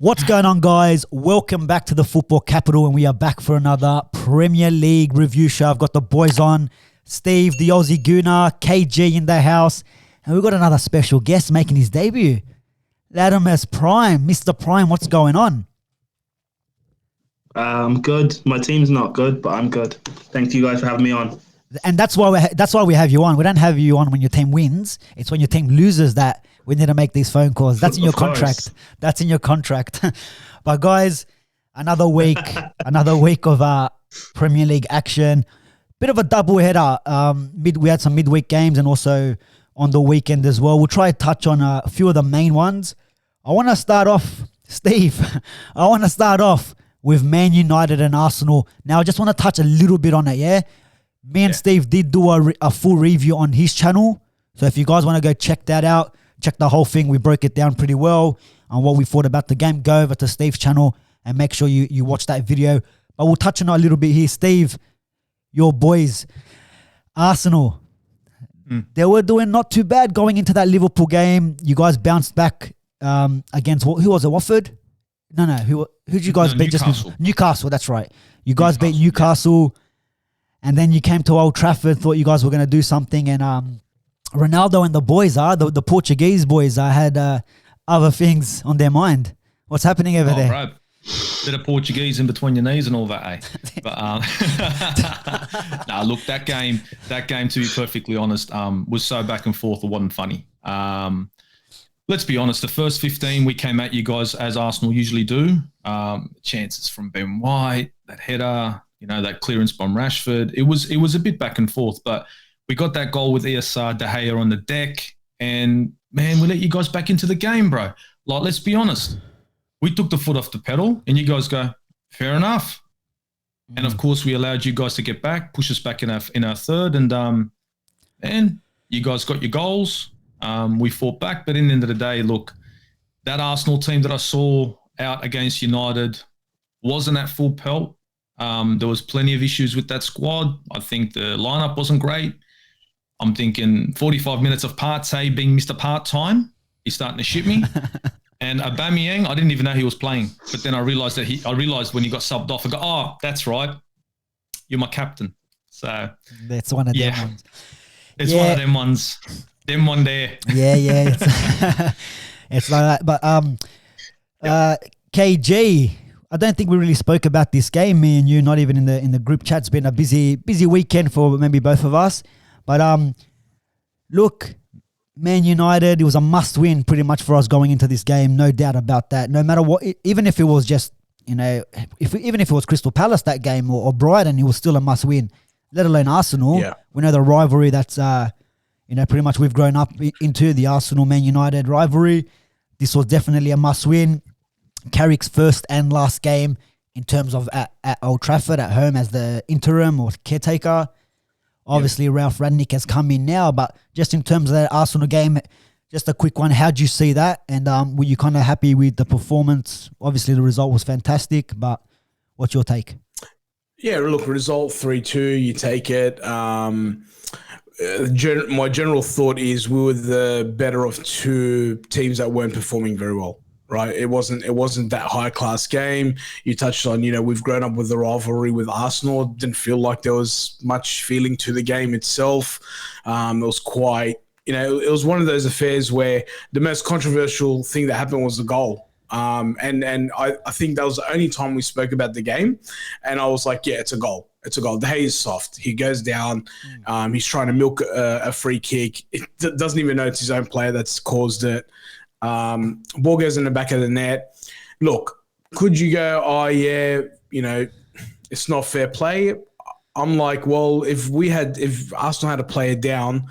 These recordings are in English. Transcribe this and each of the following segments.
What's going on, guys? Welcome back to the Football Capital, and we are back for another Premier League review show. I've got the boys on, Steve, the Aussie Gooner, KG in the house, and we've got another special guest making his debut, Latimer's Prime. Mr. Prime, what's going on? I'm good. My team's not good, but I'm good. Thank you guys for having me on. And that's why we have you on. We don't have you on when your team wins. It's when your team loses that we need to make these phone calls. That's in your contract. That's in your contract. But guys, another week of Premier League action. Bit of a double header. We had some midweek games and also on the weekend as well. We'll try to touch on a few of the main ones. I want to start off, Steve. With Man United and Arsenal. Now, I just want to touch a little bit on it, yeah? Me and Steve did do a full review on his channel. So if you guys want to go check that out, check the whole thing. We broke it down pretty well on what we thought about the game. Go over to Steve's channel and make sure you watch that video. But we'll touch on it a little bit here. Steve, your boys, Arsenal, they were doing not too bad going into that Liverpool game. You guys bounced back against, who was it, Watford? No. Who'd you guys beat? Newcastle. Newcastle, that's right. You guys beat Newcastle, and then you came to Old Trafford, thought you guys were going to do something, and Ronaldo and the boys, the Portuguese boys, had other things on their mind. What's happening over there? Right. Bit of Portuguese in between your knees and all that, eh? But look, that game, to be perfectly honest, was so back and forth, it wasn't funny. Let's be honest, the first 15 we came at you guys as Arsenal usually do. Chances from Ben White, that header, that clearance from Rashford. It was a bit back and forth, but we got that goal with ESR De Gea on the deck, and man, we let you guys back into the game, bro. Like, let's be honest. We took the foot off the pedal, and you guys go, fair enough. And of course, we allowed you guys to get back, push us back in our third, and you guys got your goals. We fought back, but in the end of the day, look, that Arsenal team that I saw out against United wasn't at full pelt. There was plenty of issues with that squad. I think the lineup wasn't great. I'm thinking 45 minutes of Partey being Mr. Part-Time. He's starting to shit me. And Aubameyang, I didn't even know he was playing. But then I realised when he got subbed off, I go, oh, that's right. You're my captain. So that's one of them ones. It's one of them ones. Them one there. Yeah. It's like that. But KG, I don't think we really spoke about this game, me and you, not even in the group chat. It's been a busy weekend for maybe both of us. But look, Man United, it was a must-win pretty much for us going into this game, no doubt about that. No matter what, even if it was just, even if it was Crystal Palace that game or Brighton, it was still a must-win, let alone Arsenal. Yeah. We know the rivalry that's, pretty much we've grown up into, the Arsenal-Man United rivalry. This was definitely a must-win. Carrick's first and last game in terms of at Old Trafford at home as the interim or caretaker. Obviously, Ralf Rangnick has come in now, but just in terms of that Arsenal game, just a quick one. How'd you see that? And were you kind of happy with the performance? Obviously, the result was fantastic, but what's your take? Yeah, look, result 3-2, you take it. My general thought is we were the better of two teams that weren't performing very well. Right, it wasn't that high class game. You touched on, we've grown up with the rivalry with Arsenal. Didn't feel like there was much feeling to the game itself. It was quite, it was one of those affairs where the most controversial thing that happened was the goal. And I think that was the only time we spoke about the game. And I was like, yeah, it's a goal. It's a goal. De Gea is soft. He goes down. He's trying to milk a free kick. It doesn't even know it's his own player that's caused it. Ball goes in the back of the net. Look, could you go, oh, yeah, it's not fair play? I'm like, well, if Arsenal had a player down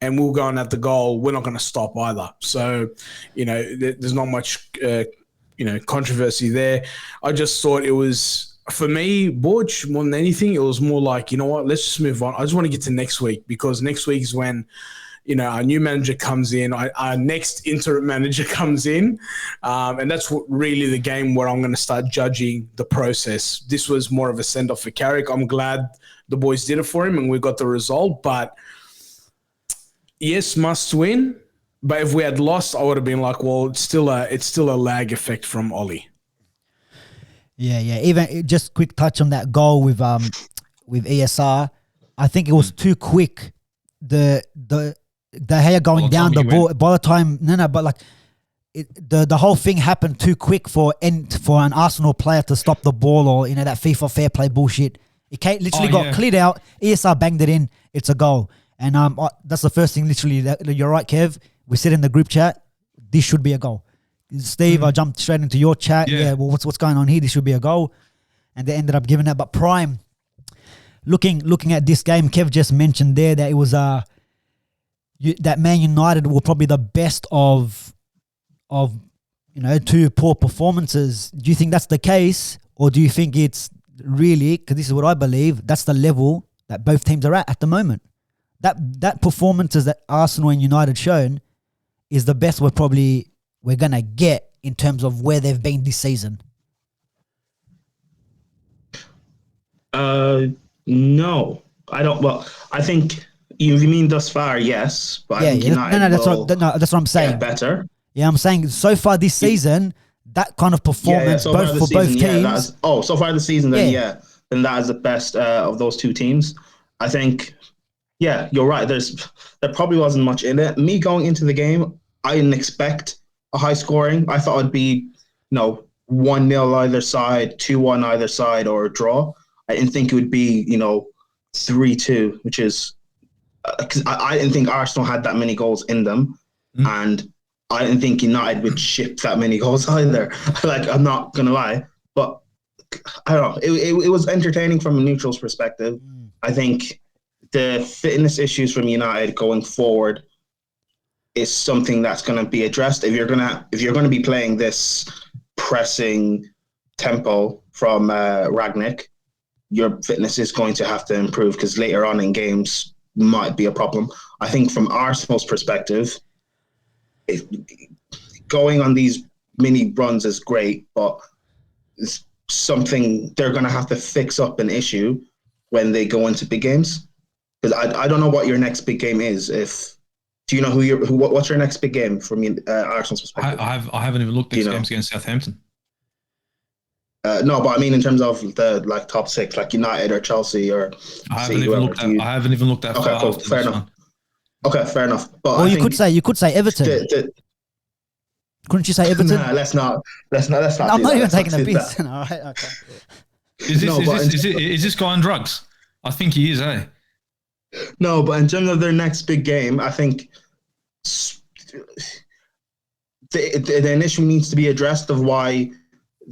and we were going at the goal, we're not going to stop either. So, there's not much, controversy there. I just thought it was, for me, Borch, more than anything, it was more like, you know what, let's just move on. I just want to get to next week because next week is when our new manager comes in, our next interim manager comes in, and that's really the game where I'm going to start judging the process. This was more of a send-off for Carrick. I'm glad the boys did it for him and we got the result, but yes, must win, But if we had lost, I would have been like, well, it's still a lag effect from Ollie. Yeah. Even just quick touch on that goal with ESR. I think it was too quick. The hair going down the ball by the time but like the whole thing happened too quick for an Arsenal player to stop the ball, or that FIFA fair play bullshit. It literally got cleared out. ESR banged it in. It's a goal, and that's the first thing. Literally, you're right, Kev. We said in the group chat, this should be a goal. Steve, I jumped straight into your chat. Yeah, well, what's going on here? This should be a goal, and they ended up giving that. But Prime, looking at this game, Kev just mentioned there that it was that Man United were probably the best of two poor performances. Do you think that's the case, or do you think it's really, because this is what I believe, that's the level that both teams are at the moment? That performances that Arsenal and United shown is the best we're gonna get in terms of where they've been this season. No, I don't. Well, I think you mean thus far, yes, but I think United that's what I'm saying. Get better. Yeah, I'm saying so far this season, that kind of performance so both for both teams. So far this season, then that is the best of those two teams. I think, you're right. There probably wasn't much in it. Me going into the game, I didn't expect a high scoring. I thought it'd be 1-0 either side, 2-1 either side, or a draw. I didn't think it would be 3-2, which is because I didn't think Arsenal had that many goals in them, and I didn't think United would ship that many goals either. Like, I'm not gonna lie, but I don't know. It was entertaining from a neutral's perspective. I think the fitness issues from United going forward is something that's going to be addressed. If you're gonna be playing this pressing tempo from Rangnick, your fitness is going to have to improve, because later on in games might be a problem. I think from Arsenal's perspective, going on these mini runs is great, but it's something they're going to have to fix up an issue when they go into big games. Because I don't know what your next big game is. Do you know what's your next big game from Arsenal's perspective? I haven't even looked at these games against Southampton. No, but I mean in terms of the top six, like United or Chelsea or I haven't even looked at. Okay, cool, fair enough. Okay, fair enough. But or you could say Everton. Couldn't you say Everton? Nah, let's not. I'm not even taking the piss. All right, okay. Is this guy on drugs? I think he is, eh? No, but in terms of their next big game, I think the issue needs to be addressed of why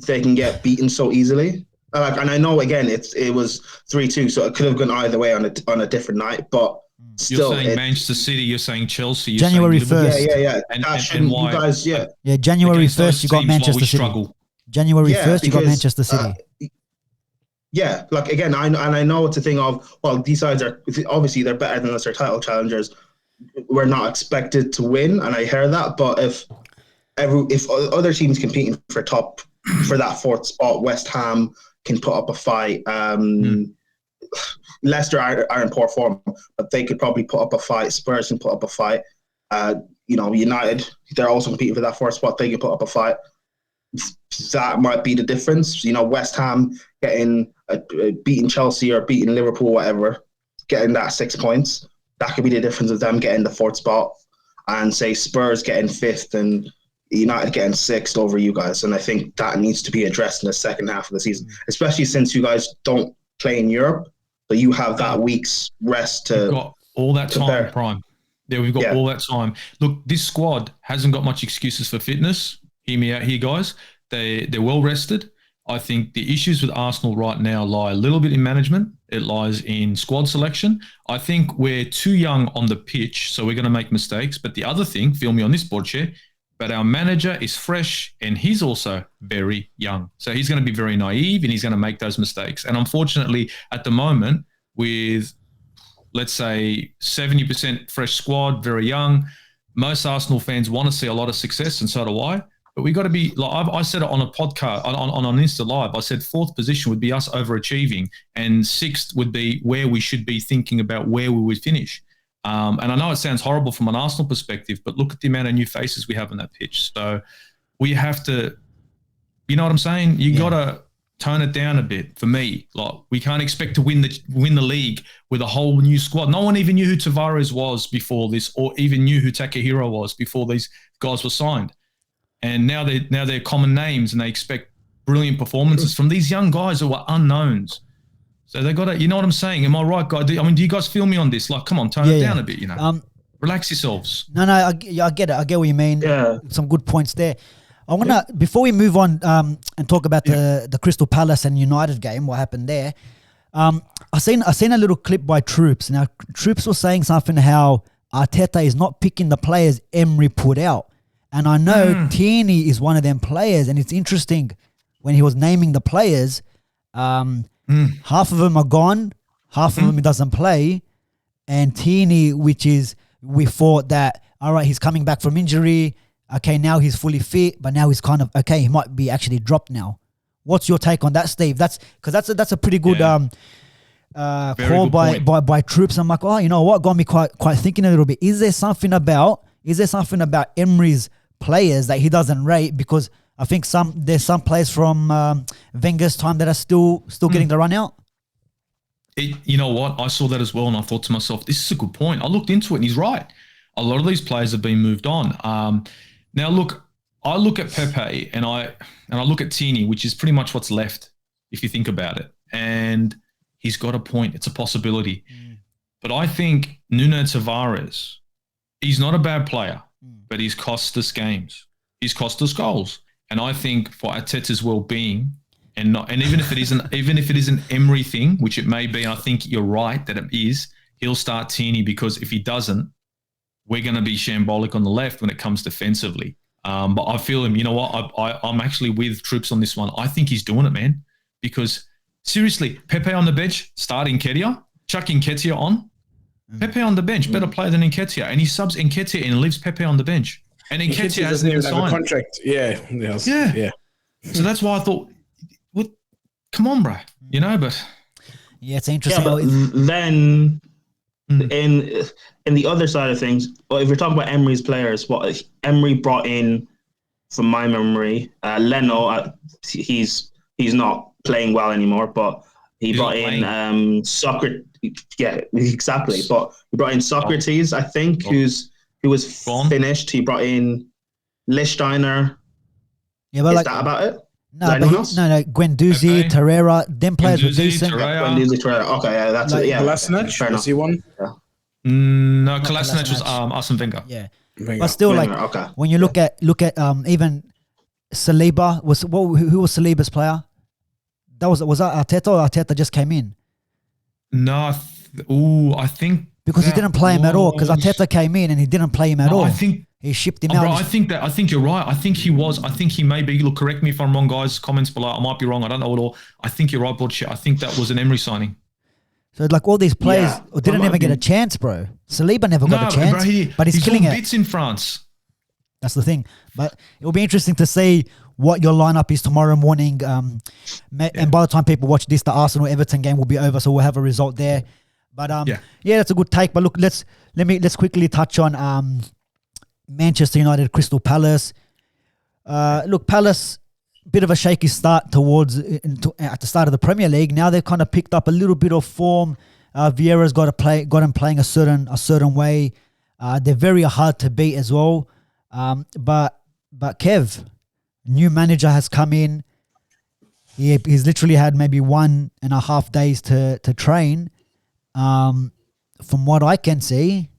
they can get beaten so easily. And I know, again, it was 3-2, so it could have gone either way on a different night. But still, you're saying Manchester City, you're saying Chelsea, January 1st. Yeah. And why? You guys, January 1st, you got Manchester City. January 1st, you got Manchester City. Like again, I know it's a thing of, well, these sides are obviously they're better than us, they're title challengers. We're not expected to win, and I hear that. But if other teams competing for that fourth spot, West Ham can put up a fight. Leicester are in poor form, but they could probably put up a fight. Spurs can put up a fight. United, they're also competing for that fourth spot. They can put up a fight. That might be the difference. West Ham getting beating Chelsea or beating Liverpool, whatever, getting that 6 points. That could be the difference of them getting the fourth spot, and say Spurs getting fifth and United getting sixth over you guys. And I think that needs to be addressed in the second half of the season, especially since you guys don't play in Europe, so you have that week's rest to. We've got all that time, prepare. Prime. Yeah, we've got all that time. Look, this squad hasn't got much excuses for fitness. Hear me out here, guys. They're well rested. I think the issues with Arsenal right now lie a little bit in management. It lies in squad selection. I think we're too young on the pitch, so we're going to make mistakes. But the other thing, feel me on this board chair, but our manager is fresh and he's also very young. So he's going to be very naive and he's going to make those mistakes. And unfortunately, at the moment, with, let's say, 70% fresh squad, very young, most Arsenal fans want to see a lot of success, and so do I. But we got to be, like I said it on a podcast, on Insta Live, I said fourth position would be us overachieving and sixth would be where we should be thinking about where we would finish. And I know it sounds horrible from an Arsenal perspective, but look at the amount of new faces we have on that pitch. So we have to, you know what I'm saying? You got to tone it down a bit for me. Like, we can't expect to win the league with a whole new squad. No one even knew who Tavares was before this, or even knew who Takahiro was before these guys were signed. And now they're common names, and they expect brilliant performances from these young guys who are unknowns. So they got to, you know what I'm saying? Am I right, guy? Do you guys feel me on this? Like, come on, tone it down a bit, Relax yourselves. No, I get it. I get what you mean. Yeah. Some good points there. I want to, before we move on and talk about the Crystal Palace and United game, what happened there, I seen a little clip by Troops. Now, Troops was saying something how Arteta is not picking the players Emery put out. And I know Tierney is one of them players, and it's interesting when he was naming the players, half of them are gone, half of them he doesn't play, and Tierney, which is, we thought that, all right, he's coming back from injury, okay, now he's fully fit, but now he's kind of, okay, he might be actually dropped now. What's your take on that, Steve? That's a pretty good call by Troops. I'm like, oh, you know what, got me quite thinking a little bit. Is there something about Emery's players that he doesn't rate? Because I think there's some players from Wenger's time that are still getting the run out. You know what? I saw that as well, and I thought to myself, this is a good point. I looked into it, and he's right. A lot of these players have been moved on. Now, look, I look at Pepe and I look at Tierney, which is pretty much what's left if you think about it. And he's got a point. It's a possibility. But I think Nuno Tavares, he's not a bad player, but he's cost us games. He's cost us goals. And I think for Arteta's well-being, and even if it is an Emery thing, which it may be, and I think you're right that it is, he'll start Tierney, because if he doesn't, we're going to be shambolic on the left when it comes defensively. But I feel him. You know what? I'm actually with Troops on this one. I think he's doing it, man. Because seriously, Pepe on the bench, start Nketiah, chuck Nketiah on. Pepe on the bench, better player than Nketiah, and he subs Nketiah and leaves Pepe on the bench. And Nketiah hasn't even signed a contract. Yeah. So that's why I thought, come on, bro. But yeah, it's interesting. Yeah, but then in the other side of things, if we're talking about Emery's players, what Emery brought in, from my memory, Leno, he's not playing well anymore, but he brought in Socrates. Yeah, exactly. But he brought in Socrates, I think, who was finished. He brought in Lichtsteiner. Yeah, but is that about it? No, Guendouzi, Torreira, them players were decent. Guendouzi, Torreira. Okay, yeah, that's it. Yeah, Kolasinac, is he one? Yeah. No, Kolasinac was Arsene Wenger. Yeah, but still, when you look at even Saliba, who was Saliba's player? Was that Arteta, or Arteta just came in? No, I think because he didn't play him at all. Because Arteta came in and he didn't play him at all. I think he shipped him out. Bro, I think you're right. I think he was. I think he may be. Look, correct me if I'm wrong, guys. Comments below. I might be wrong. I don't know at all. I think you're right, Bullshit. I think that was an Emery signing. So all these players didn't even get a chance, bro. Saliba never got a chance, bro, but he's killing it. Bits in France. That's the thing. But it will be interesting to see what your lineup is tomorrow morning. And by the time people watch this, the Arsenal-Everton game will be over, so we'll have a result there. But that's a good take. But look, let's quickly touch on Manchester United, Crystal Palace. Look, Palace, bit of a shaky start at the start of the Premier League. Now they've kind of picked up a little bit of form. Vieira's got him playing a certain way. They're very hard to beat as well. But Kev, new manager has come in. He's literally had maybe 1.5 days to train. From what I can see,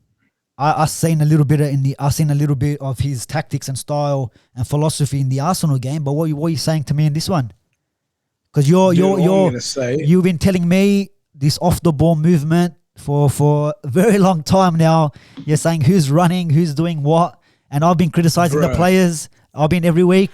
I've seen a little bit of his tactics and style and philosophy in the Arsenal game. But what are you saying to me in this one? Because you've been telling me this off the ball movement for a very long time now. You're saying who's running, who's doing what, and I've been criticizing the players. I've been every week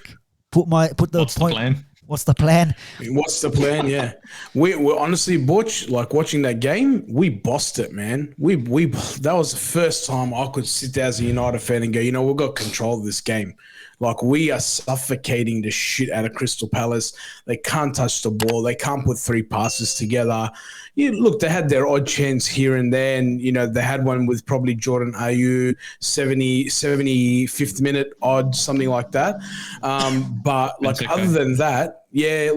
What's the plan? What's the plan? What's the plan? Yeah, we're honestly, Butch, like watching that game, we bossed it, man. That was the first time I could sit there as a United fan and go, we've got control of this game. Like, we are suffocating the shit out of Crystal Palace. They can't touch the ball. They can't put 3 passes together. Look, they had their odd chance here and there, and, they had one with probably Jordan Ayew, 75th minute odd, something like that. But, like, other than that, there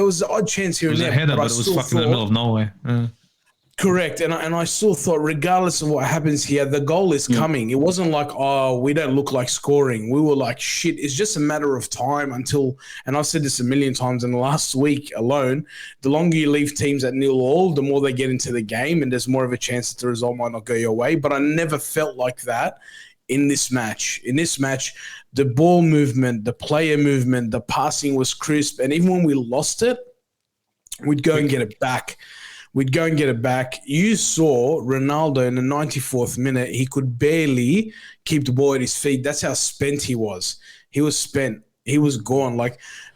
was an odd chance here and there. It was a header, but it was fucking in the middle of nowhere. Yeah. Correct. And I still thought, regardless of what happens here, the goal is coming. It wasn't like, oh, we don't look like scoring. We were like, shit, it's just a matter of time until, and I've said this a million times in the last week alone, the longer you leave teams at 0-0, the more they get into the game, and there's more of a chance that the result might not go your way. But I never felt like that in this match. In this match, the ball movement, the player movement, the passing was crisp. And even when we lost it, we'd go and get it back. You saw Ronaldo in the 94th minute. He could barely keep the ball at his feet. That's how spent he was. He was spent. He was gone.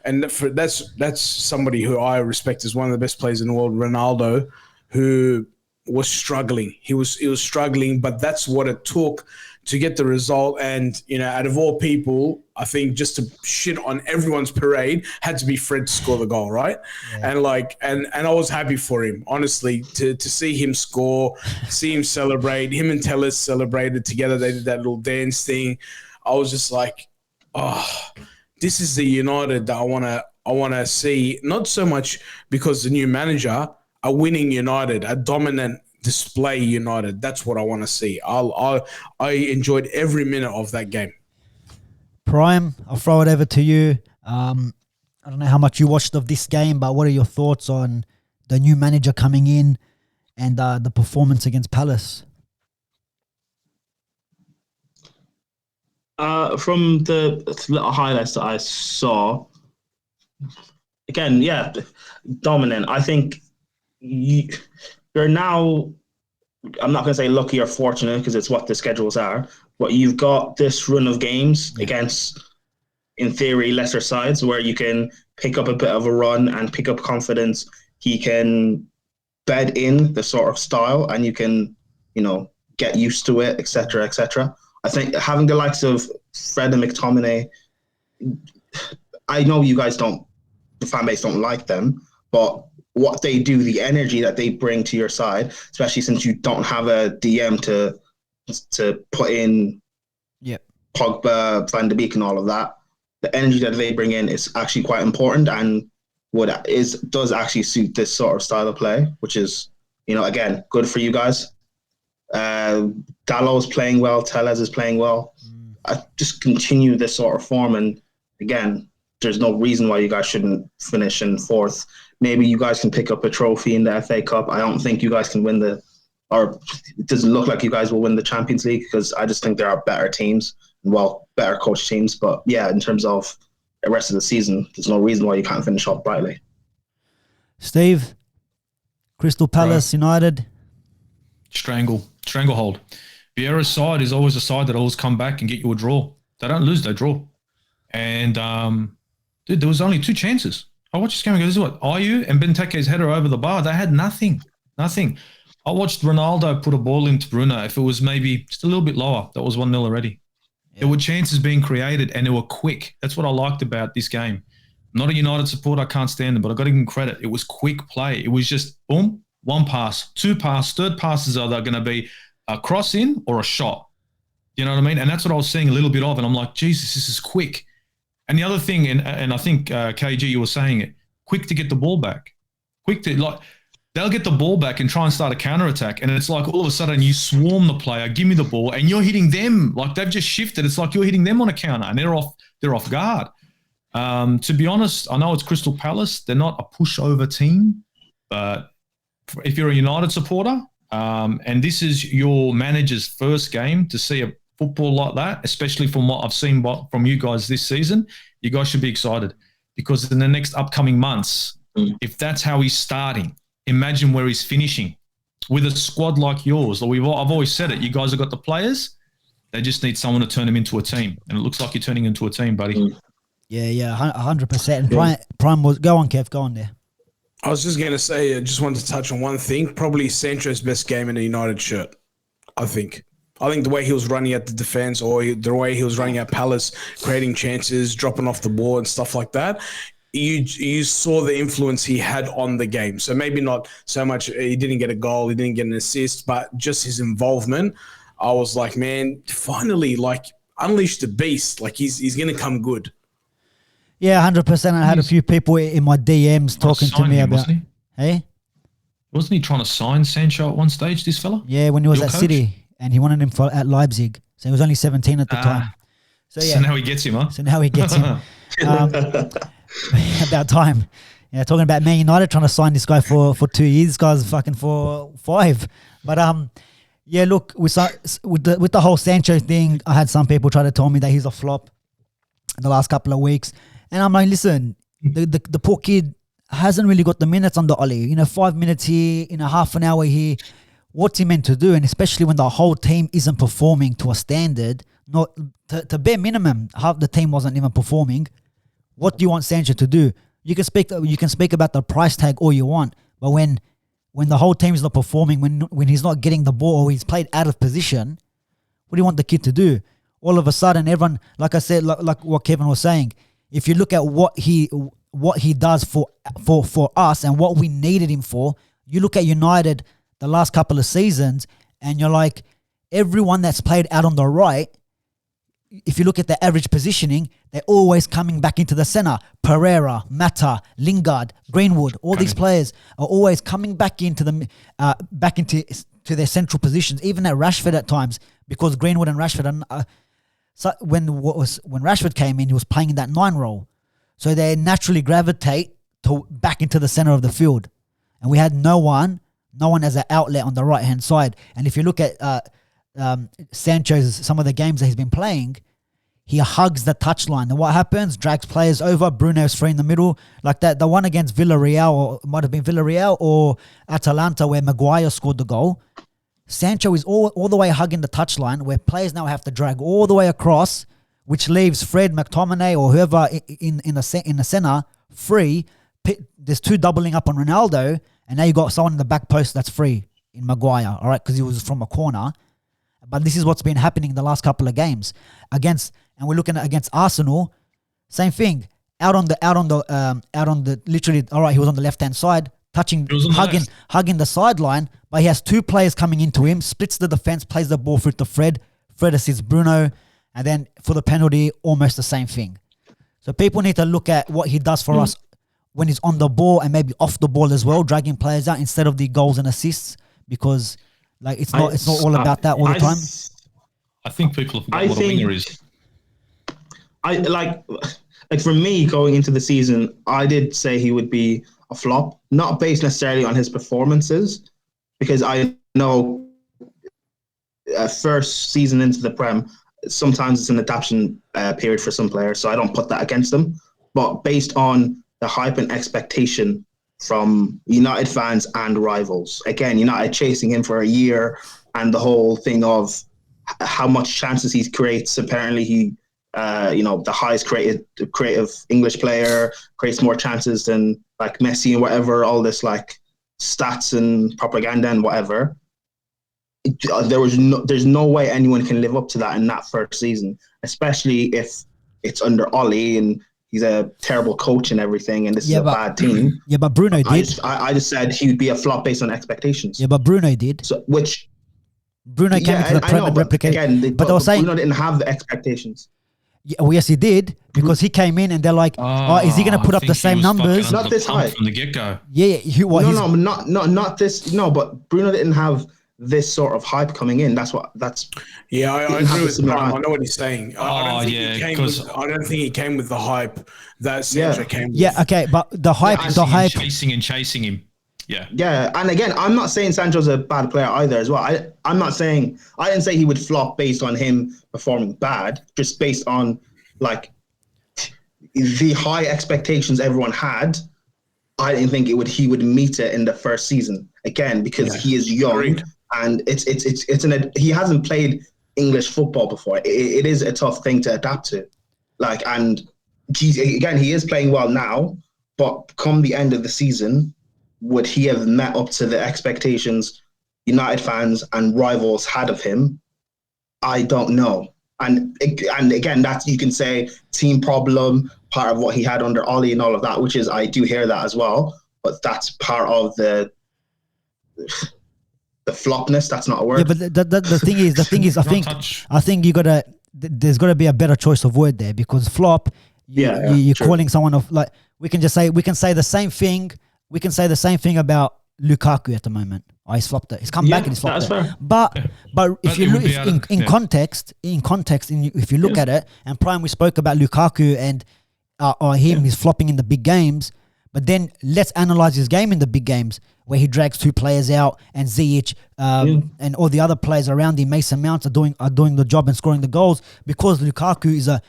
That's somebody who I respect as one of the best players in the world, Ronaldo, who was struggling. He was struggling, but that's what it took to get the result. And, out of all people, I think just to shit on everyone's parade had to be Fred to score the goal, right? Yeah. And I was happy for him, honestly, to see him score, see him celebrate. Him and Tellez celebrated together. They did that little dance thing. I was just like, oh, this is the United that I want to see, not so much because the new manager, a winning United, a dominant display United. That's what I want to see. I enjoyed every minute of that game. Prime, I'll throw it over to you. I don't know how much you watched of this game, but what are your thoughts on the new manager coming in and the performance against Palace? From the little highlights that I saw, again, dominant. I think you're now, I'm not going to say lucky or fortunate because it's what the schedules are, but you've got this run of games against, in theory, lesser sides where you can pick up a bit of a run and pick up confidence. He can bed in the sort of style and you can, get used to it, etc., etc. I think having the likes of Fred and McTominay, I know you guys the fan base don't like them, but what they do, the energy that they bring to your side, especially since you don't have a DM to put in Pogba, Van de Beek and all of that, the energy that they bring in is actually quite important and does actually suit this sort of style of play, which is, again, good for you guys. Dalot's playing well, Tellez is playing well. I just continue this sort of form, and again, there's no reason why you guys shouldn't finish in 4th. Maybe you guys can pick up a trophy in the FA Cup. I don't think you guys can win or it doesn't look like you guys will win the Champions League because I just think there are better teams, better coach teams. But yeah, in terms of the rest of the season, there's no reason why you can't finish off brightly. Steve, Crystal Palace United. Stranglehold. Vieira's side is always a side that always come back and get you a draw. They don't lose, they draw. And, dude, there was only 2 chances. I watched this game and go, this is what, Ayew and Benteke's header over the bar. They had nothing. I watched Ronaldo put a ball into Bruno. If it was maybe just a little bit lower, that was 1-0 already. Yeah. There were chances being created and they were quick. That's what I liked about this game. I'm not a United supporter. I can't stand them, but I got to give them credit. It was quick play. It was just, boom, 1 pass, 2 pass, third passes are going to be a cross in or a shot. You know what I mean? And that's what I was seeing a little bit of. And I'm like, Jesus, this is quick. And the other thing, and I think, KG, you were saying it, quick to get the ball back. They'll get the ball back and try and start a counter-attack. And it's like all of a sudden you swarm the player, give me the ball, and you're hitting them. Like they've just shifted. It's like you're hitting them on a counter and they're off guard. To be honest, I know it's Crystal Palace. They're not a pushover team. But if you're a United supporter, and this is your manager's first game to see a football like that, especially from what I've seen from you guys this season, you guys should be excited because in the next upcoming months, if that's how he's starting, imagine where he's finishing with a squad like yours. I've always said it. You guys have got the players. They just need someone to turn them into a team. And it looks like you're turning into a team, buddy. Yeah, 100%. And Prime was, go on, Kev, go on there. I was just going to say, I just wanted to touch on one thing. Probably Sancho's best game in a United shirt, I think. I think the way he was running at the defense, or the way he was running at Palace, creating chances, dropping off the ball and stuff like that, you saw the influence he had on the game. So maybe not so much, he didn't get a goal, he didn't get an assist, but just his involvement, I was like, man, finally, like, unleash the beast. Like, he's going to come good. Yeah, 100%. I had a few people in my DMs talking to me about... Hey? Wasn't he trying to sign Sancho at one stage, this fella? Yeah, when he was at City, and he wanted him at Leipzig. So he was only 17 at the time. So now he gets him, huh? So now he gets him. About time. Yeah, talking about Man United trying to sign this guy for 2 years. This guy's fucking for 5. But yeah, look, with the whole Sancho thing, I had some people try to tell me that he's a flop in the last couple of weeks. And I'm like, listen, the poor kid hasn't really got the minutes under Oli. 5 minutes here, half an hour here. What's he meant to do? And especially when the whole team isn't performing to a standard, not to bare minimum, half the team wasn't even performing. What do you want Sancho to do? You can speak about the price tag all you want, but when the whole team is not performing, when he's not getting the ball or he's played out of position, what do you want the kid to do? All of a sudden, everyone, like I said, like what Kevin was saying, if you look at what he does for us and what we needed him for, you look at United the last couple of seasons, and you're like, everyone that's played out on the right, if you look at the average positioning, they're always coming back into the center. Pereira, Mata, Lingard, Greenwood, all these players are always coming back into their central positions, even at Rashford at times, because Greenwood and Rashford when Rashford came in, he was playing in that 9 role. So they naturally gravitate back into the center of the field. And we had no one as an outlet on the right-hand side. And if you look at Sancho's, some of the games that he's been playing, he hugs the touchline. And what happens? Drags players over. Bruno's free in the middle. Like that, the one against Villarreal, or it might have been Villarreal or Atalanta, where Maguire scored the goal. Sancho is all the way hugging the touchline, where players now have to drag all the way across, which leaves Fred, McTominay, or whoever in the center free. There's 2 doubling up on Ronaldo, and now you got someone in the back post that's free in Maguire, all right, because he was from a corner. But this is what's been happening in the last couple of games and we're looking at against Arsenal. Same thing. Out on the literally. All right, he was on the left hand side, hugging the sideline, but he has 2 players coming into him. Splits the defense, plays the ball through to Fred. Fred assists Bruno, and then for the penalty, almost the same thing. So people need to look at what he does for us when he's on the ball and maybe off the ball as well, dragging players out instead of the goals and assists, because like it's not all about that all the time. I think people have forgotten what a winger is. I like for me going into the season, I did say he would be a flop, not based necessarily on his performances, because I know first season into the Prem, sometimes it's an adaptation period for some players, so I don't put that against them. But based on the hype and expectation from United fans and rivals, again, United chasing him for a year, and the whole thing of how much chances he creates. Apparently, he, the highest creative English player, creates more chances than like Messi and whatever. All this like stats and propaganda and whatever. There's no way anyone can live up to that in that first season, especially if it's under Oli and he's a terrible coach and everything, and this is a bad team. Yeah, but Bruno did. I just said he would be a flop based on expectations. Yeah, but Bruno did. So Bruno came into the Prem and replicated. But they were saying Bruno didn't have the expectations. Yeah, well, yes, he did, because he came in and they're like, is he going to put up the same numbers? Not this high from the get-go. Yeah. Not this. No, but Bruno didn't have this sort of hype coming in. Yeah, I agree with him. I know what he's saying. I don't think he came with the hype that Sancho came with. Yeah, okay, but the hype. Chasing him. Yeah. Yeah, and again, I'm not saying Sancho's a bad player either as well. I didn't say he would flop based on him performing bad, just based on like the high expectations everyone had. I didn't think he would meet it in the first season again, because he is young and he hasn't played English football before. It is a tough thing to adapt to. And he is playing well now, but come the end of the season, would he have met up to the expectations United fans and rivals had of him? I don't know. And again, that's, you can say, team problem, part of what he had under Ollie and all of that, which is, I do hear that as well. But that's part of the flopness. That's not a word. Yeah, but the thing is, I think you gotta. There's got to be a better choice of word there, because flop. You're calling someone of, like, we can say the same thing. We can say the same thing about Lukaku at the moment. Oh, he's flopped it. He's come back and he's flopped it. Fair. But if you look in context, if you look at it, and Prime, we spoke about Lukaku and he's flopping in the big games. But then let's analyze his game in the big games, where he drags two players out, and Ziyech and all the other players around him, Mason Mount, are doing the job and scoring the goals, because Lukaku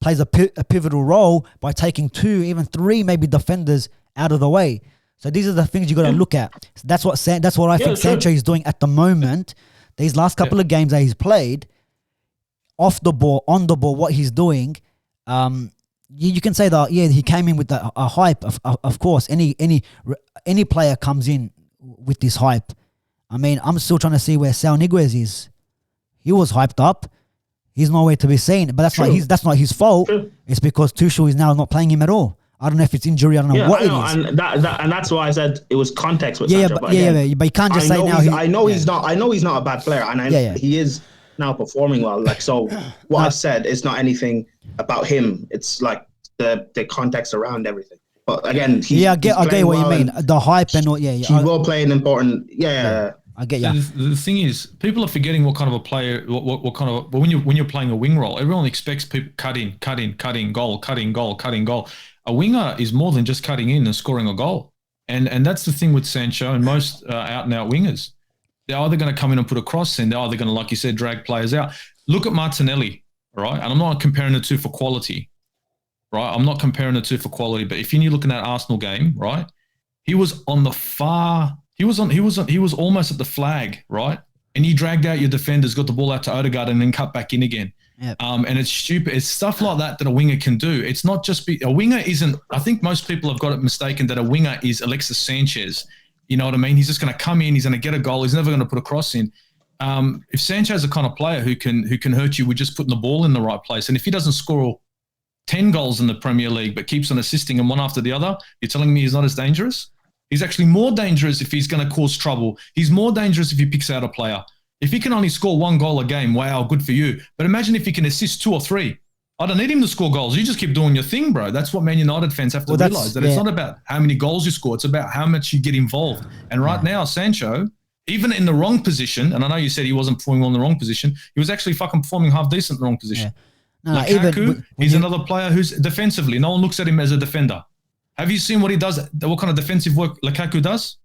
plays a pivotal role by taking 2, even 3 maybe defenders out of the way. So these are the things you got to look at. So that's what I think Sancho is doing at the moment. These last couple of games that he's played, off the ball, on the ball, what he's doing. You can say that, he came in with a hype. Of course, any player comes in with this hype. I mean, I'm still trying to see where Saul Niguez is. He was hyped up. He's nowhere to be seen. But that's not his fault. It's because Tuchel is now not playing him at all. I don't know if it's injury. I don't know what it is. And that's why I said it was context with Sancho. But you can't just say now. I know he's not a bad player, and he is now performing well. Like, so, what I've said is not anything about him. It's like the context around everything. But again, I get what you mean. The hype and all. He will play an important. I get you. The thing is, people are forgetting what kind of a player, what kind of, when you're playing a wing role, everyone expects people cutting, goal, cutting, goal. A winger is more than just cutting in and scoring a goal. And that's the thing with Sancho and most out-and-out wingers. They're either going to come in and put a cross in, they're either going to, like you said, drag players out. Look at Martinelli, right? And I'm not comparing the two for quality, right? I'm not comparing the two for quality, but if you're looking at Arsenal game, right? He was on the far... He was almost at the flag, right? And he dragged out your defenders, got the ball out to Odegaard, and then cut back in again. Yep. And it's stupid. It's stuff like that a winger can do. It's not just a winger isn't. I think most people have got it mistaken that a winger is Alexis Sanchez. You know what I mean? He's just going to come in. He's going to get a goal. He's never going to put a cross in. If Sancho's the kind of player who can hurt you with just putting the ball in the right place, and if he doesn't score 10 goals in the Premier League but keeps on assisting them one after the other, you're telling me he's not as dangerous? He's actually more dangerous if he's going to cause trouble. He's more dangerous if he picks out a player. If he can only score 1 goal a game, wow, good for you. But imagine if he can assist 2 or 3. I don't need him to score goals. You just keep doing your thing, bro. That's what Man United fans have to realize, that it's not about how many goals you score. It's about how much you get involved. And right now, Sancho, even in the wrong position, and I know you said he wasn't performing well in the wrong position, he was actually fucking performing half decent in the wrong position. Yeah. Lukaku, he's another player who's defensively, no one looks at him as a defender. Have you seen what he does? What kind of defensive work Lukaku does?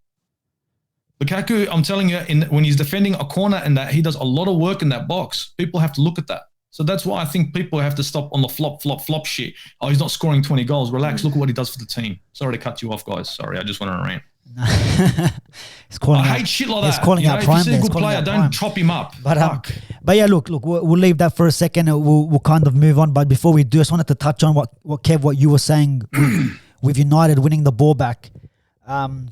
Lukaku, I'm telling you, when he's defending a corner and that, he does a lot of work in that box. People have to look at that. So that's why I think people have to stop on the flop shit. Oh, he's not scoring 20 goals. Relax. Look at what he does for the team. Sorry to cut you off, guys. Sorry, I just went on a rant. I hate shit like that. He's calling out Prime. If you see a good player, don't chop him up. But yeah, look, we'll leave that for a second. We'll kind of move on. But before we do, I just wanted to touch on what you were saying with United winning the ball back. And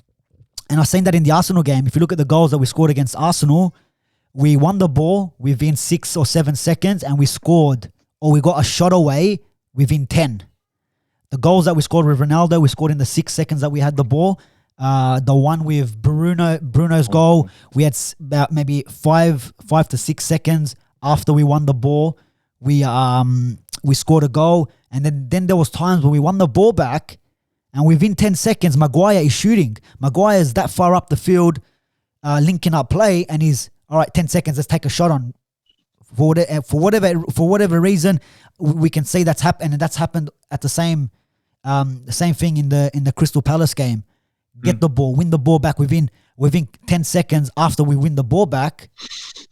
I seen that in the Arsenal game. If you look at the goals that we scored against Arsenal, we won the ball within 6 or 7 seconds and we scored, or we got a shot away within 10. The goals that we scored with Ronaldo, we scored in the 6 seconds that we had the ball. The one with Bruno's goal, we had about maybe 5 to 6 seconds after we won the ball. We scored a goal, and then there was times when we won the ball back, and within 10 seconds, Maguire is shooting. Maguire is that far up the field, linking up play, and he's, all right, 10 seconds, let's take a shot on. For whatever reason, we can see that's happened, and that's happened at the same thing in the Crystal Palace game. Get the ball, win the ball back within 10 seconds after we win the ball back,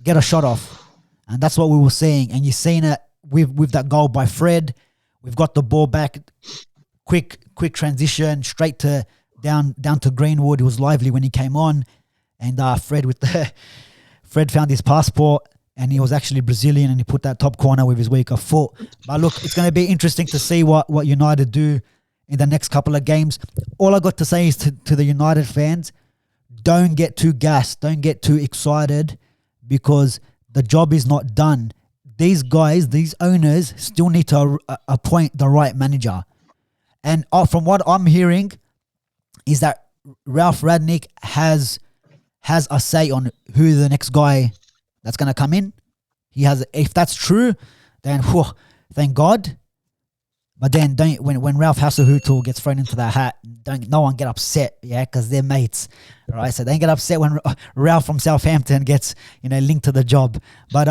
get a shot off. And that's what we were seeing. And you're seeing it with that goal by Fred. We've got the ball back, quick transition, straight to down to Greenwood. It was lively when he came on. And Fred found his passport, and he was actually Brazilian, and he put that top corner with his weaker foot. But look, it's going to be interesting to see what United do in the next couple of games. All I got to say is to the United fans, don't get too gassed, don't get too excited, because the job is not done. these guys, these owners, still need to appoint the right manager. And from what I'm hearing, is that Ralf Rangnick has a say on who the next guy that's going to come in. He has. If that's true, then thank God. But then when Ralph Hasenhüttl gets thrown into that hat, no one get upset, yeah, because they're mates, right? So don't get upset when Ralph from Southampton gets linked to the job. But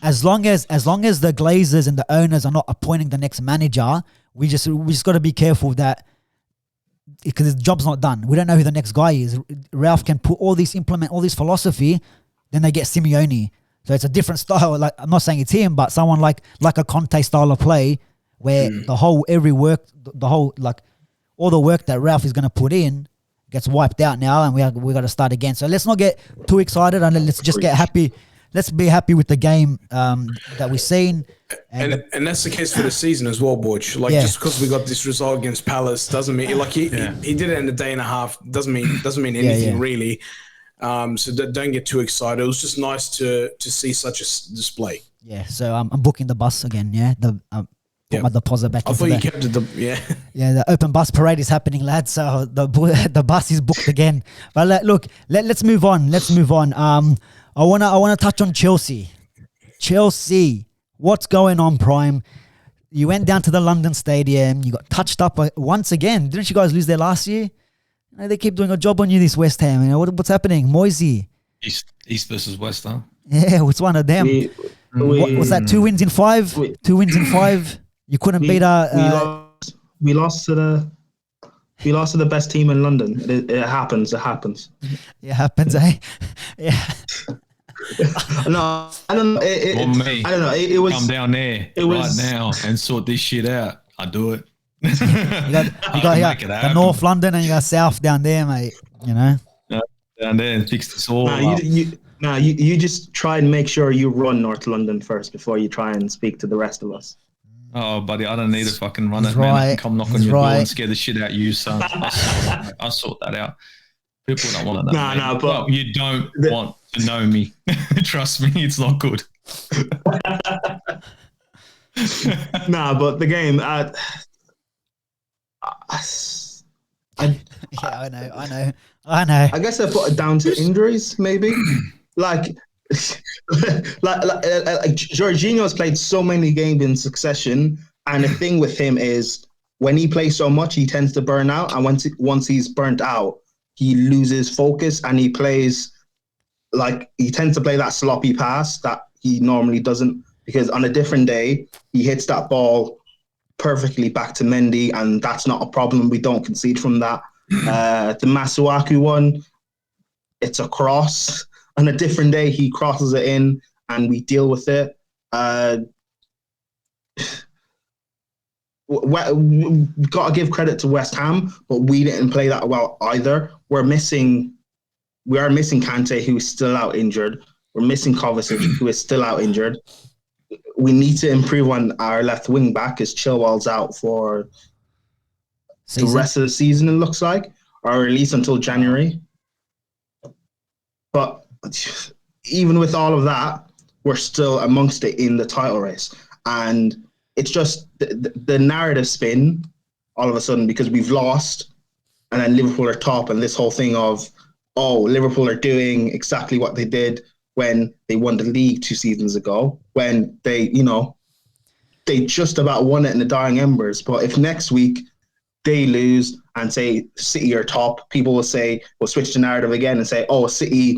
as long as the Glazers and the owners are not appointing the next manager, we just got to be careful that, because the job's not done. We don't know who the next guy is. Ralph can implement all this philosophy, then they get Simeone. So it's a different style. Like, I'm not saying it's him, but someone like a Conte style of play, where all the work that Ralph is going to put in gets wiped out now, and we got to start again. So let's not get too excited, and let's just get happy. Let's be happy with the game that we've seen. And that's the case for the season as well, Borch. Just because we got this result against Palace doesn't mean he did it in a day and a half. Doesn't mean anything really. So don't get too excited. It was just nice to see such a display. Yeah. So I'm booking the bus again. Yeah. Put my deposit back. I thought you kept it. Yeah. The open bus parade is happening, lads. So the bus is booked again. But look, let's move on. I wanna touch on Chelsea. Chelsea, what's going on, Prime? You went down to the London Stadium. You got touched up once again. Didn't you guys lose there last year? They keep doing a job on you, this West Ham. What's happening, Moisey? East versus West Ham. Yeah, it's one of them. What was that? 2 wins in 5. 2 wins in 5. You couldn't beat we lost to the best team in London. It happens. It happens. It happens, eh? Yeah. No, I don't know. I don't know. It was come down there now and sort this shit out. I do it. you got the North London and you got South down there, mate. Down there and fix this all. You just try and make sure you run North London first before you try and speak to the rest of us. Oh, buddy, I don't need to fucking run it, man. I can come knock on your door and scare the shit out of you, son. I'll sort that out. People don't want to know. But you don't want to know me. Trust me, it's not good. But the game. I know. I guess I put it down to injuries, maybe. like Jorginho's played so many games in succession, and the thing with him is when he plays so much, he tends to burn out, and once he's burnt out, he loses focus, and he tends to play that sloppy pass that he normally doesn't, because on a different day he hits that ball perfectly back to Mendy, and that's not a problem. We don't concede from that. The Masuaku one, it's a cross. On a different day, he crosses it in, and we deal with it. We've got to give credit to West Ham, but we didn't play that well either. We are missing Kante, who is still out injured. We're missing Kovacic, who is still out injured. We need to improve on our left wing back, as Chilwell's out for the rest of the season, it looks like, or at least until January. But even with all of that, we're still amongst it in the title race. And it's just the narrative spin all of a sudden, because we've lost and then Liverpool are top, and this whole thing of, Liverpool are doing exactly what they did when they won the league 2 seasons ago, when they just about won it in the dying embers. But if next week they lose and say City are top, people will switch the narrative again and say, City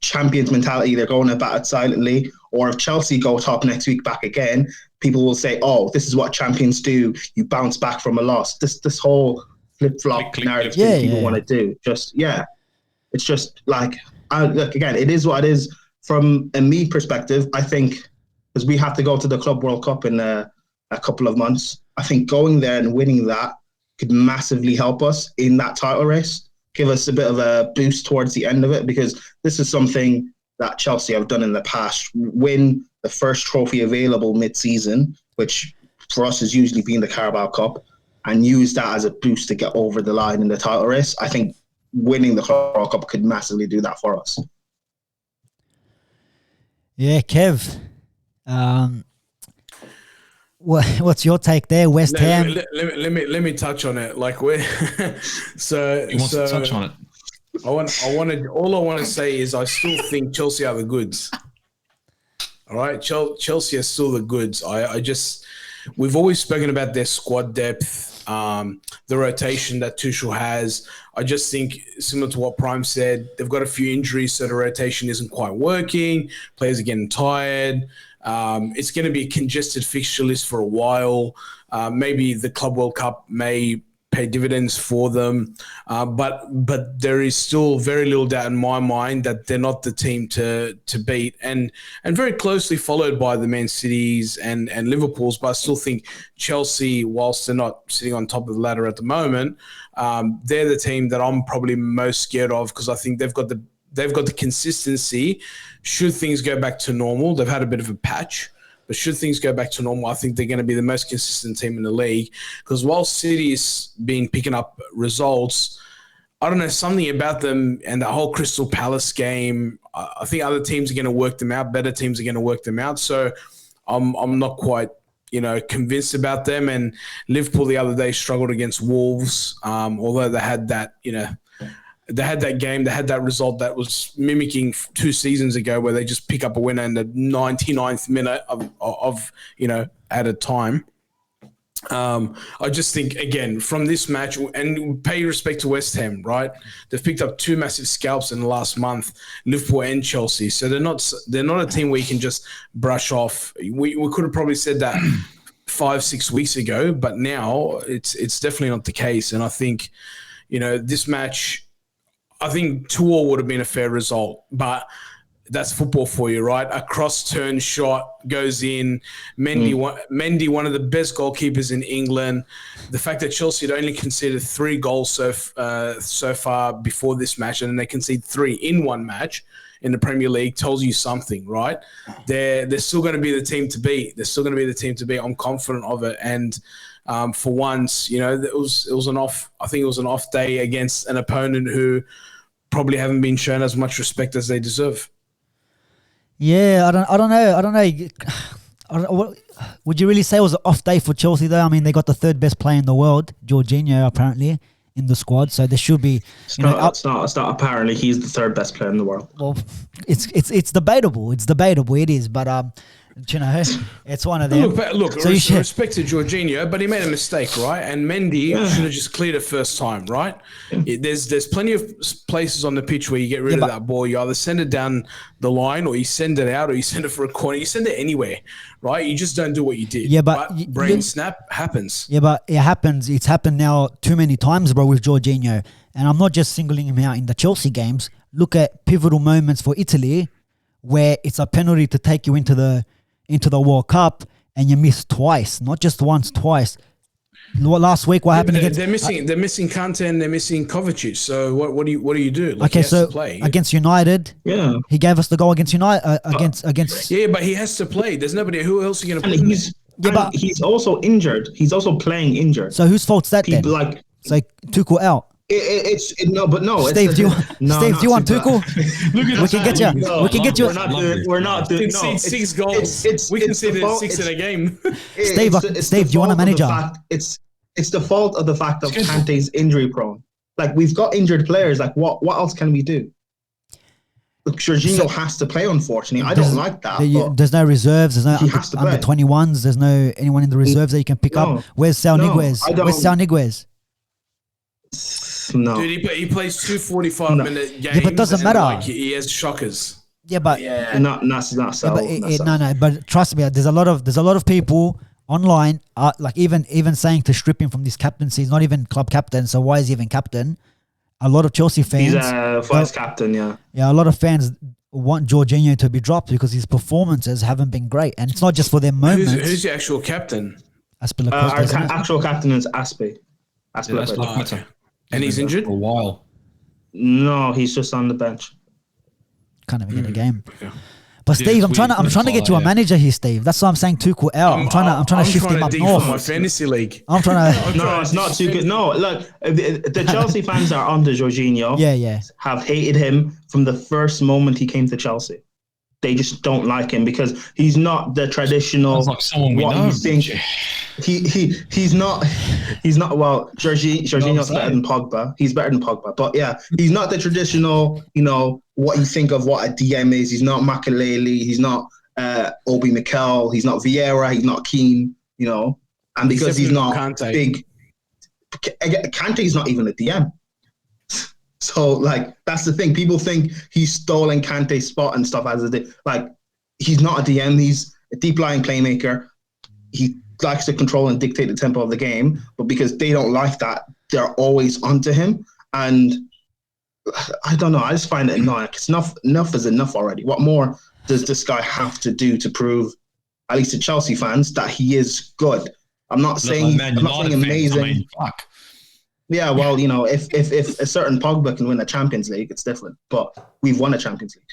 champions mentality, they're going about it silently. Or if Chelsea go top next week back again, people will say, this is what champions do. You bounce back from a loss. This whole flip-flop narrative thing people want to do. It's just like, look, again, it is what it is. From a me perspective, I think, because we have to go to the Club World Cup in a couple of months, I think going there and winning that could massively help us in that title race, give us a bit of a boost towards the end of it, because this is something that Chelsea have done in the past. Win the first trophy available mid-season, which for us has usually been the Carabao Cup, and use that as a boost to get over the line in the title race. I think winning the Club World Cup could massively do that for us. Yeah, Kev. What's your take there, West Ham? Let me touch on it. Like we're so He wants to touch on it. all I want to say is I still think Chelsea are the goods. All right, Chelsea are still the goods. We've always spoken about their squad depth, the rotation that Tuchel has. I just think, similar to what Prime said, they've got a few injuries, so the rotation isn't quite working. Players are getting tired. It's going to be a congested fixture list for a while. Maybe the Club World Cup may pay dividends for them, but there is still very little doubt in my mind that they're not the team to beat, and very closely followed by the Man Cities and Liverpools. But I still think Chelsea, whilst they're not sitting on top of the ladder at the moment, they're the team that I'm probably most scared of, because I think they've got the consistency. Should things go back to normal, they've had a bit of a patch. But should things go back to normal, I think they're going to be the most consistent team in the league. Because while City's been picking up results, I don't know, something about them and the whole Crystal Palace game, I think other teams are going to work them out. Better teams are going to work them out. So I'm not quite, convinced about them. And Liverpool the other day struggled against Wolves, although they had that, they had that game, they had that result that was mimicking 2 seasons ago, where they just pick up a winner in the 99th minute of added time. I just think, again, from this match, and pay respect to West Ham, right? They've picked up 2 massive scalps in the last month, Liverpool and Chelsea. So they're not a team where you can just brush off. We could have probably said that 5-6 weeks ago, but now it's definitely not the case. And I think, this match, I think 2-2 would have been a fair result, but that's football for you, right? A cross-turn shot goes in. Mendy, one of the best goalkeepers in England. The fact that Chelsea had only conceded 3 goals so far before this match, and then they concede 3 in one match in the Premier League, tells you something, right? They're still going to be the team to beat. They're still going to be the team to beat. I'm confident of it. And for once, it was an off. I think it was an off day against an opponent who probably haven't been shown as much respect as they deserve. Yeah, I don't know. Would you really say it was an off day for Chelsea though? I mean, they got the 3rd best player in the world, Jorginho, apparently, in the squad. So there should be. It's not apparently. He's the 3rd best player in the world. Well, it's debatable. It's debatable. It is, but it's one of them. Look, so respect to Jorginho, but he made a mistake, right? And Mendy should have just cleared it first time, right? Yeah. There's plenty of places on the pitch where you get rid of that ball. You either send it down the line, or you send it out, or you send it for a corner. You send it anywhere, right? You just don't do what you did. Yeah, but brain snap happens. Yeah, but it happens. It's happened now too many times, bro, with Jorginho. And I'm not just singling him out in the Chelsea games. Look at pivotal moments for Italy, where it's a penalty to take you into the World Cup, and you miss twice, not just once, twice. Last week, what happened against? They're missing Kante and they're missing Kovacic. So what do you do? Like, okay, so against United, he gave us the goal against United. Against. Yeah, but he has to play. There's nobody. Who else are you going to put? But he's also injured. He's also playing injured. So whose fault's that then? So Tuchel out. No. Steve, do you want Tuchel? We can get you. No, we can get you. We're not doing. No, 6 goals. We conceded 6 in a game. Steve, do you want a manager? It's the fault of the fact of Kante's injury prone. Like, we've got injured players. Like, what else can we do? Look, Jorginho has to play. Unfortunately, I don't like that. There's no reserves. There's no under 21s. There's no anyone in the reserves that you can pick up. Where's Sal Niguez? Where's Sal Niguez? No. Dude, he plays 2 45-minute games. Yeah, but it doesn't matter. He has shockers. Yeah, but not so. No. But trust me, there's a lot of people online, like even saying to strip him from this captaincy. He's not even club captain, so why is he even captain? A lot of Chelsea fans. He's vice captain, yeah. Yeah, a lot of fans want Jorginho to be dropped because his performances haven't been great, and it's not just for their moments. Who's the actual captain? Our actual captain is Aspi. Okay. And he's injured? For a while. No, he's just on the bench. Can't even get a game. But Steve, I'm trying to get you a manager here, Steve. That's why I'm saying Tuchel out. I'm trying to shift him up north. My fantasy league. I'm trying to. No, it's not too good. No, look, the Chelsea fans are onto Jorginho. Yeah. Have hated him from the first moment he came to Chelsea. they just don't like him because he's not the traditional. Sounds like someone we what know. you think. He's not. Well, Jorginho's better than Pogba. He's better than Pogba, but yeah, he's not the traditional. What you think of what a DM is. He's not Makelele. He's not Obi Mikel. He's not Vieira. He's not Keane. And because he's not Kante. big, Kante's not even a DM. So, that's the thing. People think he's stolen Kante's spot and stuff he's not a DM. He's a deep-lying playmaker. He likes to control and dictate the tempo of the game, but because they don't like that, they're always onto him. And I don't know. I just find it annoying. It's enough is enough already. What more does this guy have to do to prove, at least to Chelsea fans, that he is good? I'm not saying amazing. Fuck. Yeah, well, if a certain Pogba can win a Champions League, it's different. But we've won a Champions League.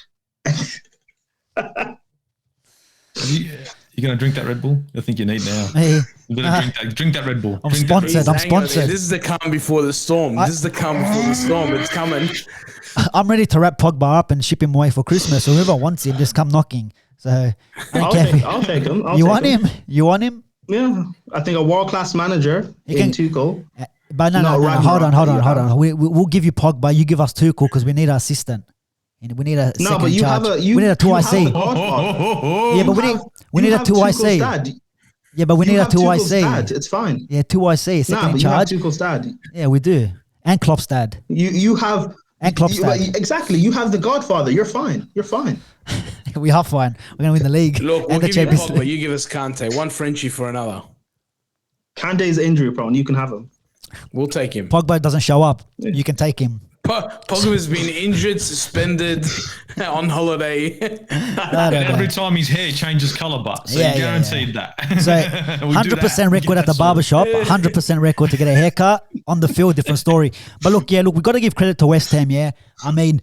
You gonna drink that Red Bull? I think you need now. Hey, You better drink that Red Bull. I'm Drink sponsored. that I'm sponsored. This is the calm before the storm. It's coming. I'm ready to wrap Pogba up and ship him away for Christmas. So whoever wants him, just come knocking. So I don't care if I'll take him. you want him? You want him? Yeah, I think a world-class manager in Tuchel. But no. Hold on. We'll give you Pogba. You give us Tuchel because we need an assistant. And we need a second No, but you charge. have a we need a 2IC. Yeah, but we need a 2IC. Yeah, but we need a 2IC. It's fine. Yeah, 2IC. Second in charge. You have Tuchel's dad. Yeah, we do. And Klopp's dad. You have. And Klopp's dad. Exactly. You have the Godfather. You're fine. We are fine. We're going to win the league. Look, we'll and the give you Champions Pogba. League. You give us Kante. One Frenchie for another. Kante's injury prone. You can have him. We'll take him. Pogba doesn't show up. You can take him. Pogba's been injured, suspended, on holiday. Every time his hair changes colour, but so guaranteed that. So 100% record at the barbershop, 100% record to get a haircut. On the field, different story. But look, we've got to give credit to West Ham, yeah? I mean,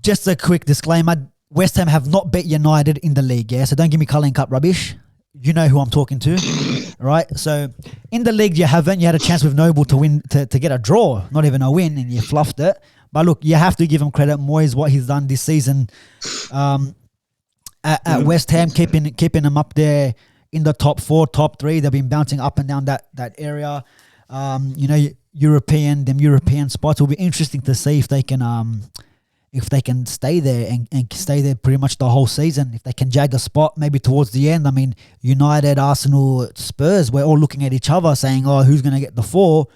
just a quick disclaimer. West Ham have not bet United in the league, yeah? So don't give me Culling Cup rubbish. You know who I'm talking to, right? So in the league, you haven't. You had a chance with Noble to win, to get a draw, not even a win, and you fluffed it. But look, you have to give him credit. Moyes, what he's done this season at West Ham, keeping him up there in the top 4, top 3. They've been bouncing up and down that area. European spots. Will be interesting to see if they can stay there and stay there pretty much the whole season. If they can jag a spot maybe towards the end. I mean, United, Arsenal, Spurs, we're all looking at each other saying, oh, who's going to get the 4?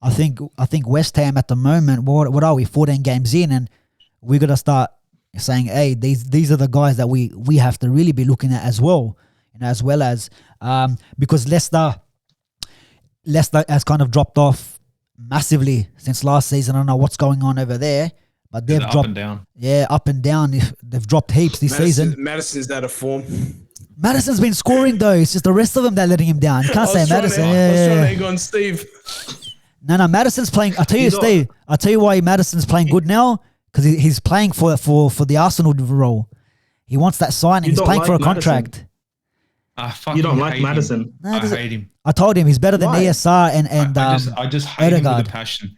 I think West Ham at the moment, what are we, 14 games in, and we got to start saying, hey, these are the guys that we have to really be looking at as well. As well as because Leicester has kind of dropped off massively since last season. I don't know what's going on over there. But they've dropped up and down. Yeah, up and down. They've dropped heaps this season. Madison's out of form. Madison's been scoring though. It's just the rest of them that are letting him down. You can't say Madison. I was trying to egg on Steve. No, Madison's playing. I tell you, Steve. I tell you why Madison's playing good now, because he's playing for the Arsenal role. He wants that signing. He's playing for a contract. You don't like Madison. I hate him. I told him he's better than ESR and I just hate him with a passion.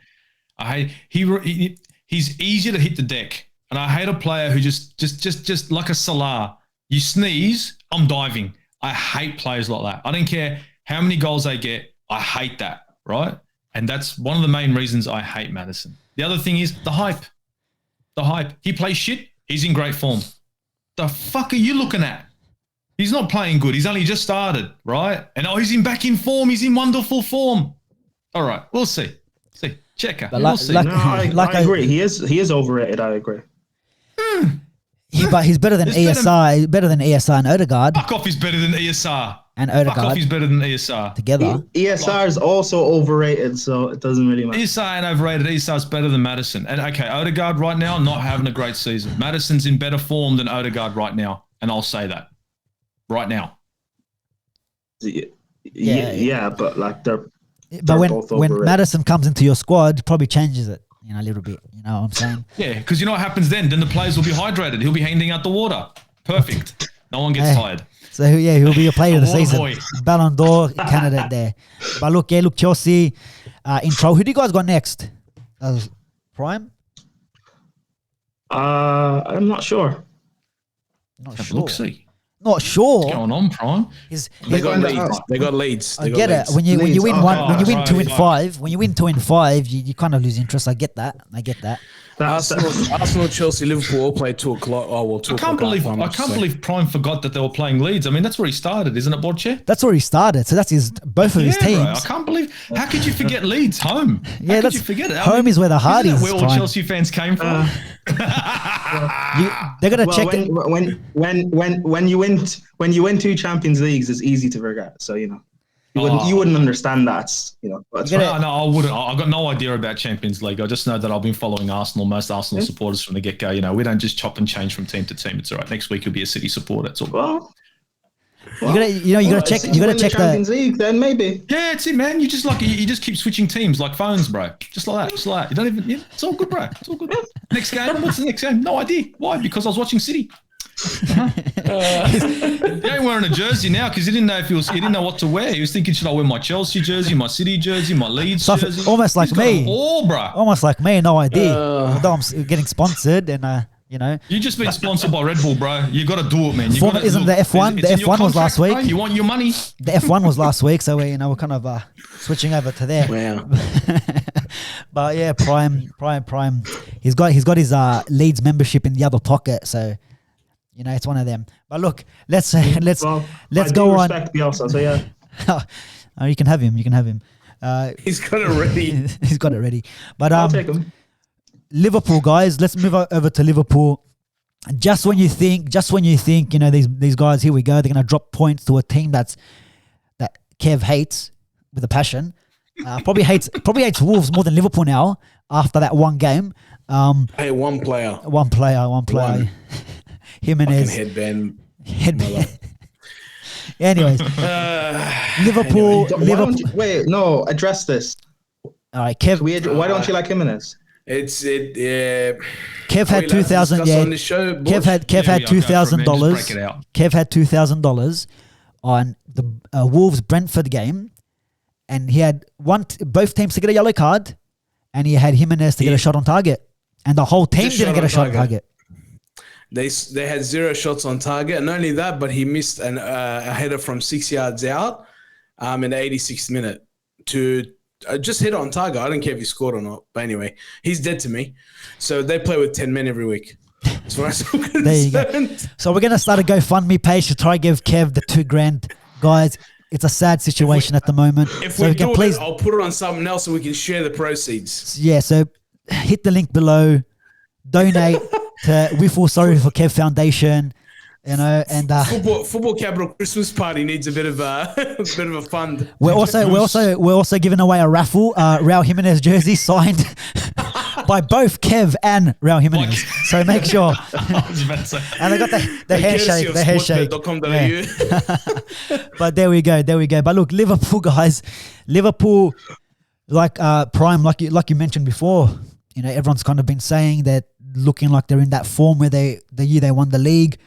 I hate he's easier to hit the deck, and I hate a player who just like a Salah. You sneeze, I'm diving. I hate players like that. I don't care how many goals they get. I hate that, right? And that's one of the main reasons I hate Madison. The other thing is the hype. The hype. He plays shit. He's in great form. The fuck are you looking at? He's not playing good. He's only just started, right? And he's back in form. He's in wonderful form. All right, we'll see. Checker. We'll see. I agree. He is overrated. I agree. But he's better than ESR. Better than ESR and Odegaard. Fuck off! He's better than ESR. And Odegaard. Fuck off! He's better than ESR. Together. ESR is also overrated, so it doesn't really matter. ESR ain't overrated. ESR's better than Madison. And okay, Odegaard right now not having a great season. Madison's in better form than Odegaard right now, and I'll say that right now. Yeah, but like they're. But when Madison comes into your squad, it probably changes it, a little bit. You know what I'm saying? Yeah, because you know what happens then? Then the players will be hydrated. He'll be handing out the water. Perfect. No one gets tired. So he'll be a player of the season. Boy. Ballon d'Or candidate there. But look, Chelsea intro. Who do you guys got next? Prime? I'm not sure. Not Have a sure. look, see. Not sure. What's going on, Prime? They got leads. They got leads. I get it. When you win Leeds. when you win right, 2 and fuck. 5, when you win 2 and 5, you kind of lose interest. I get that. Arsenal, Chelsea, Liverpool all play 2 o'clock. Oh well, 2 I can't o'clock. believe Prime forgot that they were playing Leeds. I mean, that's where he started, isn't it, Borche? That's where he started. So that's both of his teams. Bro, I can't believe. How could you forget Leeds home? Yeah, How could you forget it? Home is where the heart is. Isn't that where all Chelsea fans came from? They're gonna check it. When you win 2 Champions Leagues, it's easy to forget. So you wouldn't understand that. But No, I wouldn't. I got no idea about Champions League. I just know that I've been following Arsenal, most Arsenal supporters from the get go. We don't just chop and change from team to team. It's all right. Next week you'll be a City supporter. It's all right. You gotta check. You gotta check the Champions League. Then maybe. Yeah, it's it, man. You just keep switching teams like phones, bro. Just like that. You don't even. Yeah, it's all good, bro. It's all good. Next game. What's the next game? No idea. Why? Because I was watching City. He ain't wearing a jersey now because he didn't know he didn't know what to wear. He was thinking, should I wear my Chelsea jersey, my City jersey, my Leeds jersey? Almost like me. All, bro. Almost like me. No idea. Although I'm getting sponsored and You just been sponsored by Red Bull, bro. You got to do it, man. Isn't the F1? The F1 was last week. Bro. You want your money. The F1 was last week, so we're kind of switching over to there. Wow. But yeah, Prime. He's got his Leeds membership in the other pocket, so it's one of them. But look, let's go on. Respect Bielsa, so yeah. Oh, you can have him. He's got it ready. He's got it ready. But I'll take him. Liverpool, guys, let's move over to Liverpool. Just when you think, these guys, here we go, they're gonna drop points to a team that Kev hates with a passion. Probably hates Wolves more than Liverpool now after that one game. Hey, one player. Jimenez. Headband. Anyways, Liverpool. Address this. All right, Kev. Why don't you like Jimenez? Kev had 2,000. Yeah, Kev had $2,000. Kev had $2,000 on the Wolves Brentford game, and he had both teams to get a yellow card, and he had Jimenez to get a shot on target, and the whole team didn't get a shot on target. They had 0 shots on target, and not only that, but he missed a header from 6 yards out in the 86th minute to just hit it on target. I don't care if he scored or not. But anyway, he's dead to me. So they play with 10 men every week. As far as I'm concerned. There you go. So we're going to start a GoFundMe page to try and give Kev the $2,000. Guys, it's a sad situation at the moment. If so we can do please, it, I'll put it on something else so we can share the proceeds. Yeah, so hit the link below. Donate to We Feel Sorry for Kev Foundation. And football capital Christmas party needs a bit of a fund. We're also giving away a raffle, Raul Jimenez jersey signed by both Kev and Raul Jimenez. So make sure. And I got the handshake, Yeah. But there we go. But look, Liverpool guys, like Prime, like you mentioned before, everyone's kind of been saying that looking like they're in that form where the year they won the league.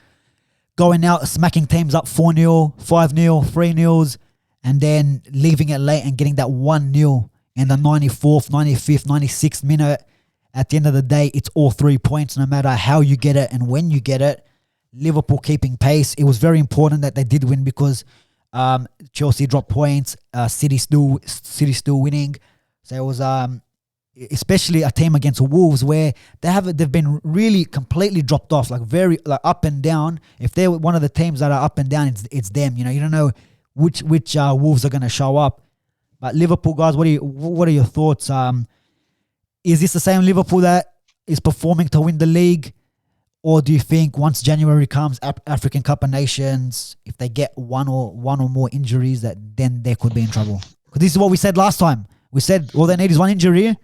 Going out, smacking teams up 4-0, 5-0, 3-0, and then leaving it late and getting that 1-0 in the 94th, 95th, 96th minute. At the end of the day, it's all 3 points, no matter how you get it and when you get it. Liverpool keeping pace. It was very important that they did win because Chelsea dropped points. City still winning. So it was especially a team against Wolves where they've been really completely dropped off, like very up and down. If they're one of the teams that are up and down, it's them. You don't know which Wolves are going to show up. But Liverpool guys, what are your thoughts? Is this the same Liverpool that is performing to win the league, or do you think once January comes, African Cup of Nations, if they get one or more injuries, that then they could be in trouble? Because this is what we said last time. We said all they need is one injury.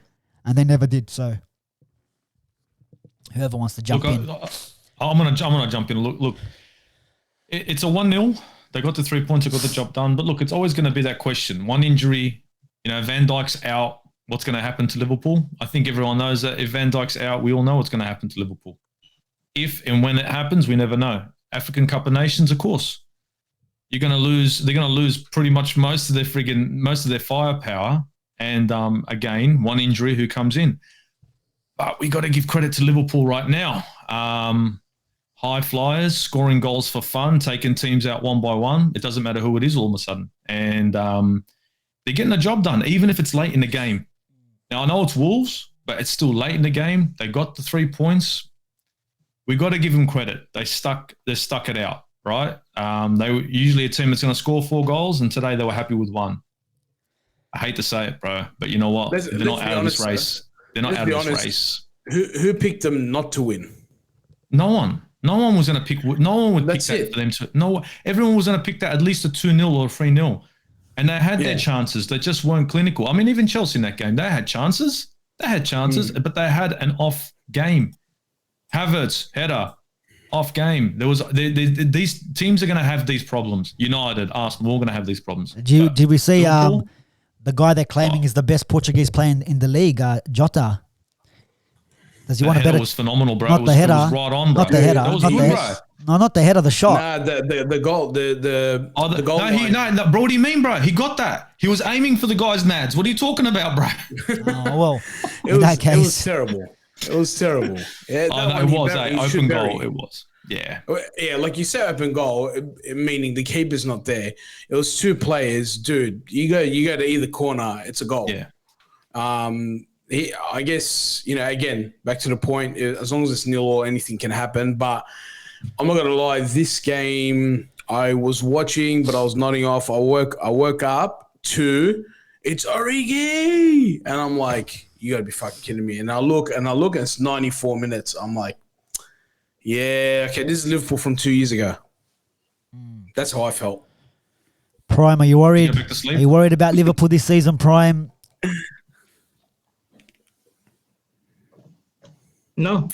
And they never did. So, whoever wants to jump in, I'm gonna jump in. Look, it's a 1-0. They got the 3 points. They got the job done. But look, it's always going to be that question. One injury. Van Dijk's out. What's going to happen to Liverpool? I think everyone knows that if Van Dijk's out, we all know what's going to happen to Liverpool. If and when it happens, we never know. African Cup of Nations, of course, you're going to lose. They're going to lose pretty much most of their firepower. And again, one injury, who comes in? But we got to give credit to Liverpool right now. high flyers, scoring goals for fun, taking teams out one by one. It doesn't matter who it is all of a sudden. And they're getting the job done, even if it's late in the game. Now, I know it's Wolves, but it's still late in the game. They got the 3 points. We got to give them credit. They stuck it out, right? They were usually a team that's going to score 4 goals, and today they were happy with 1. I hate to say it, bro, but you know what? They're not out of this race. They're not out of this race. Who picked them not to win? No one. No one was going to pick. No one would pick that for them to. No, everyone was going to pick that at least a 2-0 or a 3-0, and they had their chances. They just weren't clinical. I mean, even Chelsea in that game, they had chances. But they had an off game. Havertz header, off game. There was these teams are going to have these problems. United, Arsenal, all going to have these problems. Did we see the guy they're claiming is the best Portuguese player in the league, Jota? Does he want a better? Was phenomenal, bro. Not the header. It was right on, bro. Not the header. That was not good, the bro. No, not the header. The shot. Nah, the goal. The goal. No, bro. What do you mean, bro? He got that. He was aiming for the guy's nads. What are you talking about, bro? Oh well. That case, it was terrible. It was terrible. Yeah, it was open goal. It was. Yeah. Yeah, like you said, open goal, meaning the keeper's not there. It was 2 players, dude. You go to either corner, it's a goal. Yeah. I guess, again, back to the point, as long as it's 0-0, anything can happen. But I'm not gonna lie, this game I was watching, but I was nodding off. I woke up to it's Origi, and I'm like, you gotta be fucking kidding me. And I look, and it's 94 minutes. I'm like, yeah, okay, this is Liverpool from 2 years ago. That's how I felt. Prime, are you worried? Are you worried about Liverpool this season, Prime? No.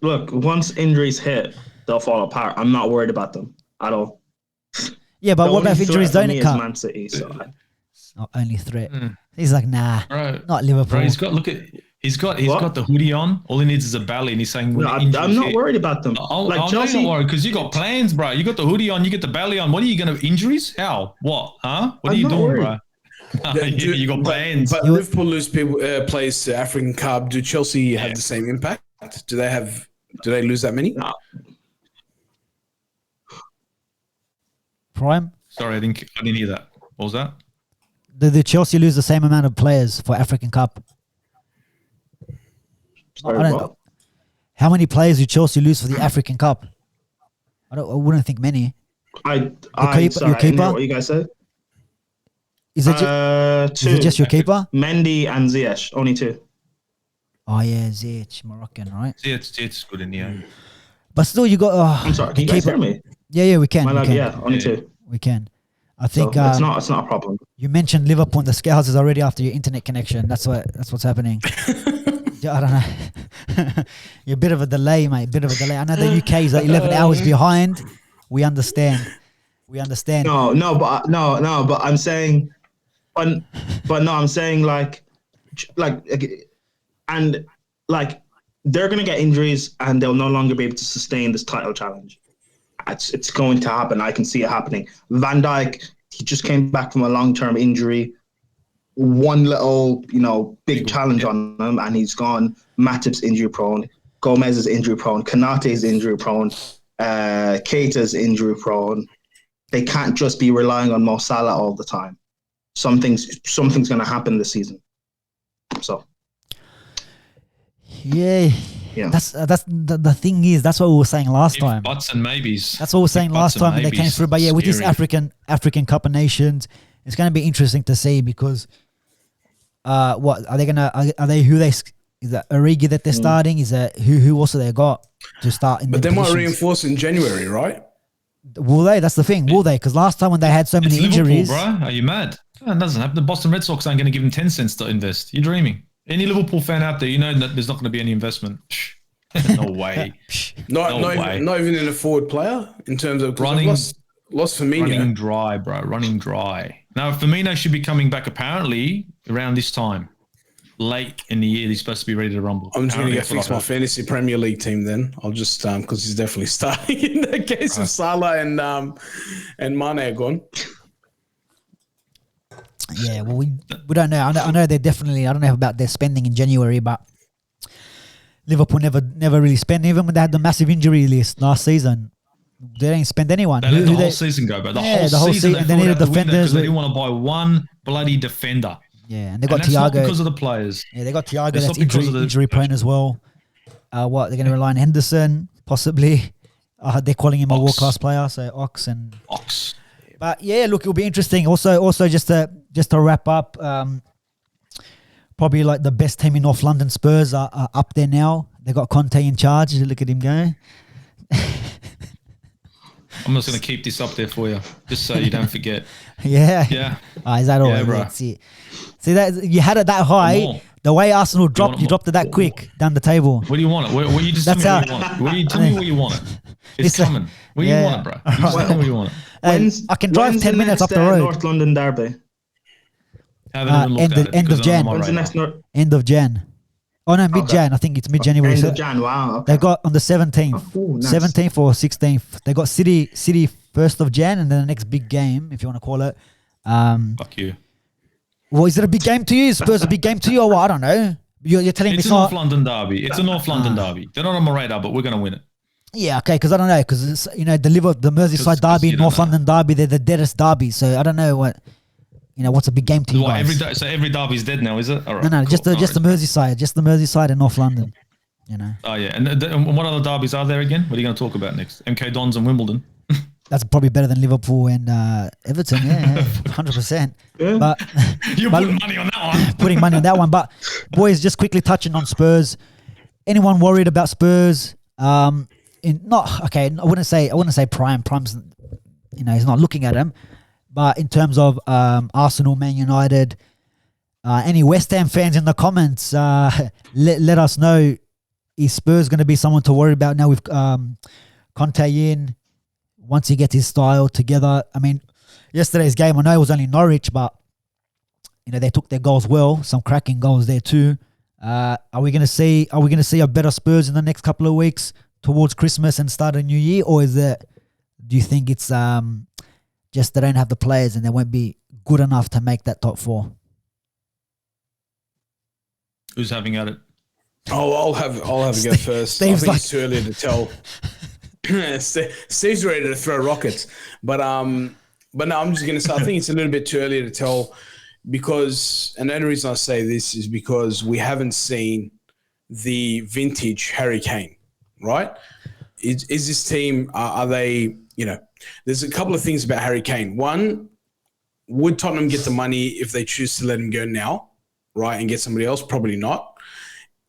Look, once injuries hit, they'll fall apart. I'm not worried about them at all. Yeah, but what about if injuries don't come? Man City, so not only threat. He's like, nah, not Liverpool. Bro, he's got the hoodie on. All he needs is a belly, and he's saying, no, I'm not worried about them. Chelsea, not worried because you got plans, bro. You got the hoodie on, you get the belly on. What are you going to injuries? How? What? Huh? What are you doing, worried. Bro? You got plans. But Liverpool lose players to African Cup. Do Chelsea have the same impact? Do they lose that many? No. Prime? Sorry, I didn't hear that. What was that? Did Chelsea lose the same amount of players for African Cup? Sorry, I don't know. How many players do Chelsea lose for the African Cup? I wouldn't think many. Your keeper? What you guys said? Is it just your keeper? Mendy and Ziyech, only 2. Oh yeah, Ziyech, Moroccan, right? Ziyech's good in the end. But still, you got. I'm sorry, can you guys hear me? Yeah, we can. Yeah, only 2. We can. I think it's not a problem. You mentioned Liverpool and the Scouts is already after your internet connection. That's what's happening. I don't know. You're a bit of a delay, mate. I know the UK is 11 hours behind. We understand. No, but I'm saying, I'm saying they're gonna get injuries and they'll no longer be able to sustain this title challenge. It's going to happen. I can see it happening. Van Dijk, he just came back from a long-term injury. One little, big challenge on him, and he's gone. Matip's injury prone. Gomez is injury prone. Konate is injury prone. Keita's injury prone. They can't just be relying on Mo Salah all the time. Something's going to happen this season. So, yeah. That's the thing is, that's what we were saying last time. Buts and maybes. That's what we were saying last time when they came through. But yeah, with this African Cup of Nations, it's going to be interesting to see because what are they gonna? Are they who they? Is that Origi that they're starting? Is that who also they got to start in? But they might reinforce in January, right? Will they? That's the thing. Will they? Because last time when they had so many injuries, bro, are you mad? That doesn't happen. The Boston Red Sox aren't going to give them 10 cents to invest. You're dreaming. Any Liverpool fan out there, you know that there's not going to be any investment. No way. Not even in a forward player in terms of running. Lost Firmino. Running dry, bro. Running dry. Now, Firmino should be coming back apparently around this time. Late in the year, he's supposed to be ready to rumble. I'm just going to fix my fantasy Premier League team then. I'll just because he's definitely starting in the case of Salah and Mane are gone. Yeah, well, we don't know. I know they're definitely. I don't know about their spending in January, but Liverpool never really spent, even when they had the massive injury list last season. They didn't spend anyone. They let the whole season go, but the whole season and they needed defenders. They didn't want to buy one bloody defender. Yeah, and they got Thiago. Not because of the players. Yeah, they got Thiago. That's injury prone as well. What they're going to rely on Henderson possibly. They're calling him a world class player, so Ox. But yeah, look, it'll be interesting. Also, just to wrap up, probably like the best team in North London, Spurs are up there now. They got Conte in charge. Look at him go. I'm just going to keep this up there for you, just so you don't forget. Yeah. Is that all? Yeah, bro. That's it. See that you had it that high. The way Arsenal dropped, you dropped it that quick down the table. Where do you want it? Where you just tell me where you want it? Tell me where you want it. It's coming. Where you want it, bro? You just tell me where you want it. I can drive 10 minutes up the road. North London derby. End of Jan. When's the next End of Jan. Oh no, mid-Jan. I think it's mid-January. End of Jan. Wow. Okay. They got on the 17th, Nice. 17th or 16th. They got City 1st of Jan, and then the next big game, if you want to call it. Fuck you. Well, is it a big game to you? Is Spurs a big game to you, or what? I don't know. You're telling me it's a North London derby. It's a North London derby. They're not on my radar, but we're going to win it. Yeah, okay, because I don't know, because it's the Merseyside derby, North London derby, they're the deadest derby. So I don't know what's a big game to you guys. So every derby's dead now, is it? All right, no, cool. just the Merseyside and North London. Oh yeah, and what other derbies are there again? What are you going to talk about next? MK Dons and Wimbledon. That's probably better than Liverpool and Everton. Yeah, 100%. But you're putting money on that one. Putting money on that one. But boys, just quickly touching on Spurs. Anyone worried about Spurs? I wouldn't say Prime's. He's not looking at him. But in terms of Arsenal, Man United, any West Ham fans in the comments, let us know. Is Spurs going to be someone to worry about now with Conte in? Once he gets his style together. I mean, yesterday's game, I know it was only Norwich, but they took their goals well. Some cracking goals there too. Are we going to see a better Spurs in the next couple of weeks towards Christmas and start a new year, or do you think it's just they don't have the players and they won't be good enough to make that top four? Who's having at it? Oh, I'll have a go first. Steve's I think it's too early to tell. Steve's ready to throw rockets, but no, I'm just gonna say I think it's a little bit too early to tell because, and the only reason I say this is because we haven't seen the vintage Harry Kane, right? Is this team? Are they? There's a couple of things about Harry Kane. One, would Tottenham get the money if they choose to let him go now, right, and get somebody else? Probably not.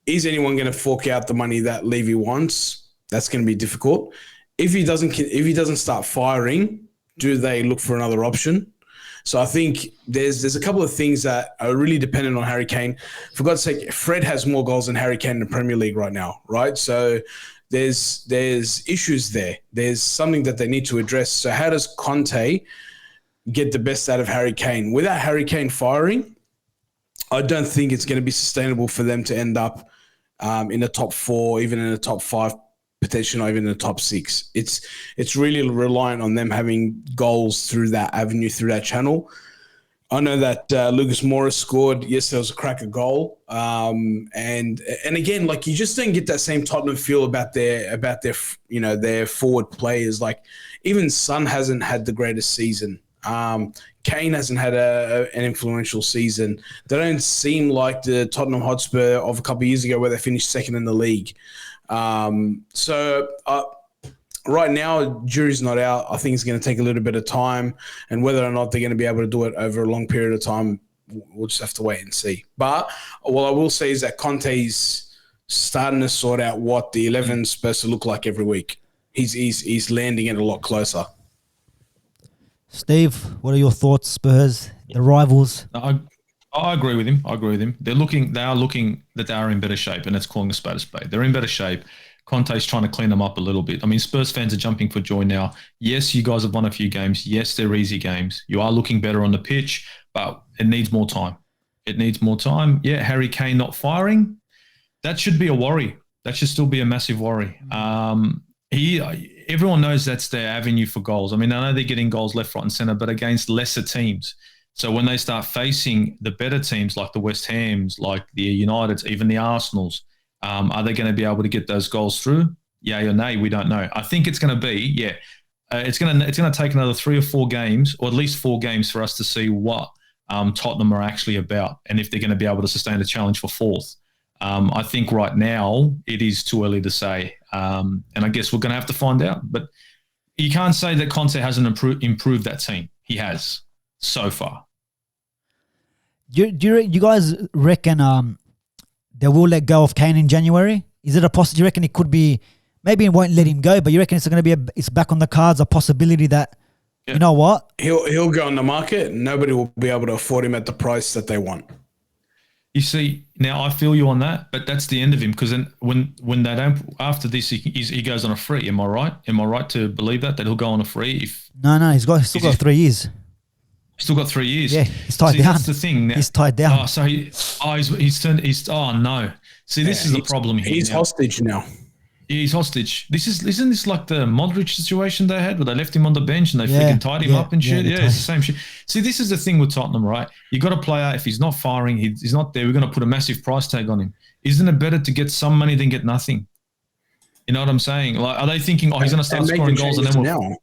Is anyone going to fork out the money that Levy wants? That's going to be difficult. If he doesn't start firing, do they look for another option? So I think there's a couple of things that are really dependent on Harry Kane. For God's sake, Fred has more goals than Harry Kane in the Premier League right now, right? So there's issues there. There's something that they need to address. So how does Conte get the best out of Harry Kane? Without Harry Kane firing, I don't think it's going to be sustainable for them to end up in the top four, even in the top five, potentially not even in the top six. It's really reliant on them having goals through that avenue, through that channel. I know that Lucas Moura scored. Yes, there was a cracker goal. And again, like you just don't get that same Tottenham feel about their forward players. Like even Son hasn't had the greatest season. Kane hasn't had an influential season. They don't seem like the Tottenham Hotspur of a couple of years ago where they finished second in the league. So right now, jury's not out. I think it's going to take a little bit of time, and whether or not they're going to be able to do it over a long period of time, we'll just have to wait and see. But what I will say is that Conte's starting to sort out what the 11's supposed to look like every week. He's landing it a lot closer. Steve, what are your thoughts, Spurs, the rivals? I agree with him. They are looking that they are in better shape, and that's calling a spade a spade. They're in better shape. Conte's trying to clean them up a little bit. I mean, Spurs fans are jumping for joy now. Yes, you guys have won a few games. Yes, they're easy games. You are looking better on the pitch, but it needs more time. Yeah, Harry Kane not firing, that should be a worry. That should still be a massive worry. Everyone knows that's their avenue for goals. I mean, I know they're getting goals left, right, and centre, but against lesser teams. So when they start facing the better teams like the West Hams, like the Uniteds, even the Arsenals, Are they going to be able to get those goals through? Yay or nay? We don't know. I think it's going to be, it's going to take another 3 or 4 games, or at least 4 games, for us to see what Tottenham are actually about, and if they're going to be able to sustain the challenge for 4th. I think right now it is too early to say, and I guess we're going to have to find out. But you can't say that Conte hasn't improved that team. He has so far. Do you guys reckon they will let go of Kane in January? Is it a possibility? Do you reckon it could be? Maybe it won't let him go, but you reckon it's going to be it's back on the cards, a possibility that, you know what? He'll go on the market and nobody will be able to afford him at the price that they want. You see, now I feel you on that, but that's the end of him, because then when they don't, after this, he goes on a free. Am I right? Am I right to believe that he'll go on a free? No, he's still got 3 years. Still got 3 years. Yeah, he's tied down. That's the thing. Now, he's tied down. Oh, so no. See, this is the problem here. He's hostage now. He's hostage. Isn't this like the Modric situation they had, where they left him on the bench and they freaking tied him up and shit? Yeah, it's the same shit. See, this is the thing with Tottenham, right? You got a player, if he's not firing, he's not there, we're going to put a massive price tag on him. Isn't it better to get some money than get nothing? You know what I'm saying? Like, are they thinking, he's going to start scoring goals and then we'll...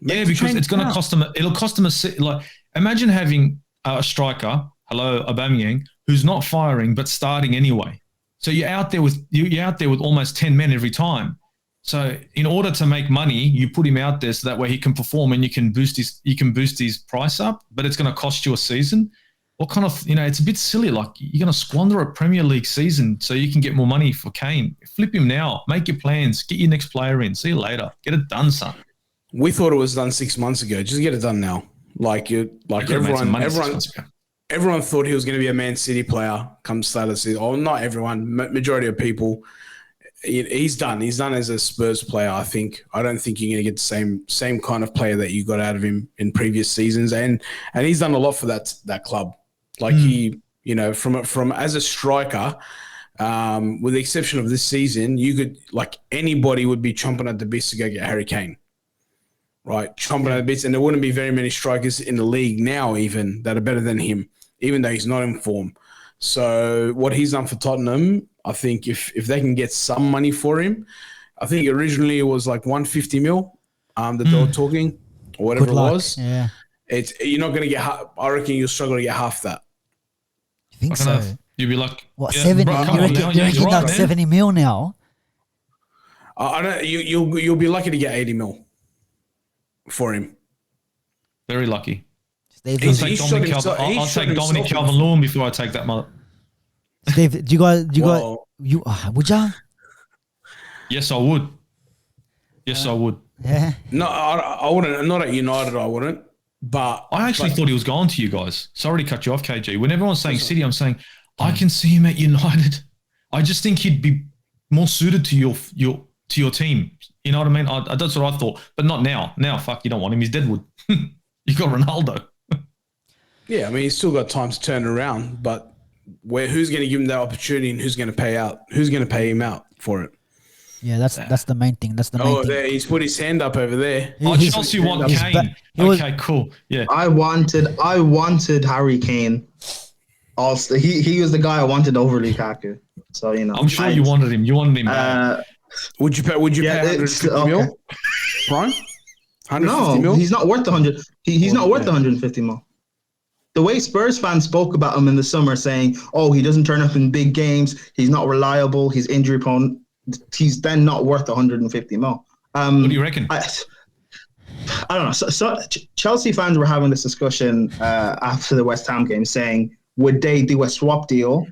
Yeah, because it's going to cost them. It'll cost them like, imagine having a striker, Aubameyang, who's not firing but starting anyway. So you're out there with almost 10 men every time. So in order to make money, you put him out there so that way he can perform and you can boost his price up, but it's going to cost you a season. What kind of, it's a bit silly. Like, you're going to squander a Premier League season so you can get more money for Kane. Flip him now. Make your plans. Get your next player in. See you later. Get it done, son. We thought it was done 6 months ago. Just get it done now. Everyone thought he was going to be a Man City player come start of the season. Oh, not everyone. Majority of people. He's done. He's done as a Spurs player, I think. I don't think you're going to get the same kind of player that you got out of him in previous seasons. And he's done a lot for that club. Like from as a striker, with the exception of this season, you could, like, anybody would be chomping at the bits to go get Harry Kane. Right, chomping at the bits, and there wouldn't be very many strikers in the league now even that are better than him, even though he's not in form. So what he's done for Tottenham, I think if they can get some money for him, I think originally it was like 150 mil that they were talking, or whatever it was. Yeah, you're not going to get. I reckon you'll struggle to get half that. You think so? You'd be like, what, 70? Bro, you reckon right, 70 mil now? I don't. You'll be lucky to get 80 mil. For him. Very lucky. Steve, I'll take Dominic Calvert-Lewin before I take that mother. Steve, do you guys would ya? Yes, I would. I would. Yeah. No, I wouldn't. Not at United, I wouldn't. But I actually thought he was going to you guys. Sorry to cut you off, KG. When everyone's saying City, I'm saying I can see him at United. I just think he'd be more suited to your team. You know what I mean? That's what I thought. But not now. Now, fuck, you don't want him. He's Deadwood. You got Ronaldo. Yeah, I mean, he's still got time to turn around. But who's going to give him that opportunity, and who's going to pay out? Who's going to pay him out for it? Yeah, that's the main thing. That's the main thing. There, he's put his hand up over there. Chelsea want Kane. Okay, cool. Yeah. I wanted Harry Kane. Also, he was the guy I wanted over Lukaku. So I'm sure you wanted him. You wanted him back. Would you pay 150 mil? Brian? 150 mil? He's not worth 100. He's not worth 150 mil. The way Spurs fans spoke about him in the summer, saying, he doesn't turn up in big games, he's not reliable, he's injury prone, he's then not worth 150 mil. What do you reckon? I don't know. So Chelsea fans were having this discussion after the West Ham game, saying, would they do a swap deal,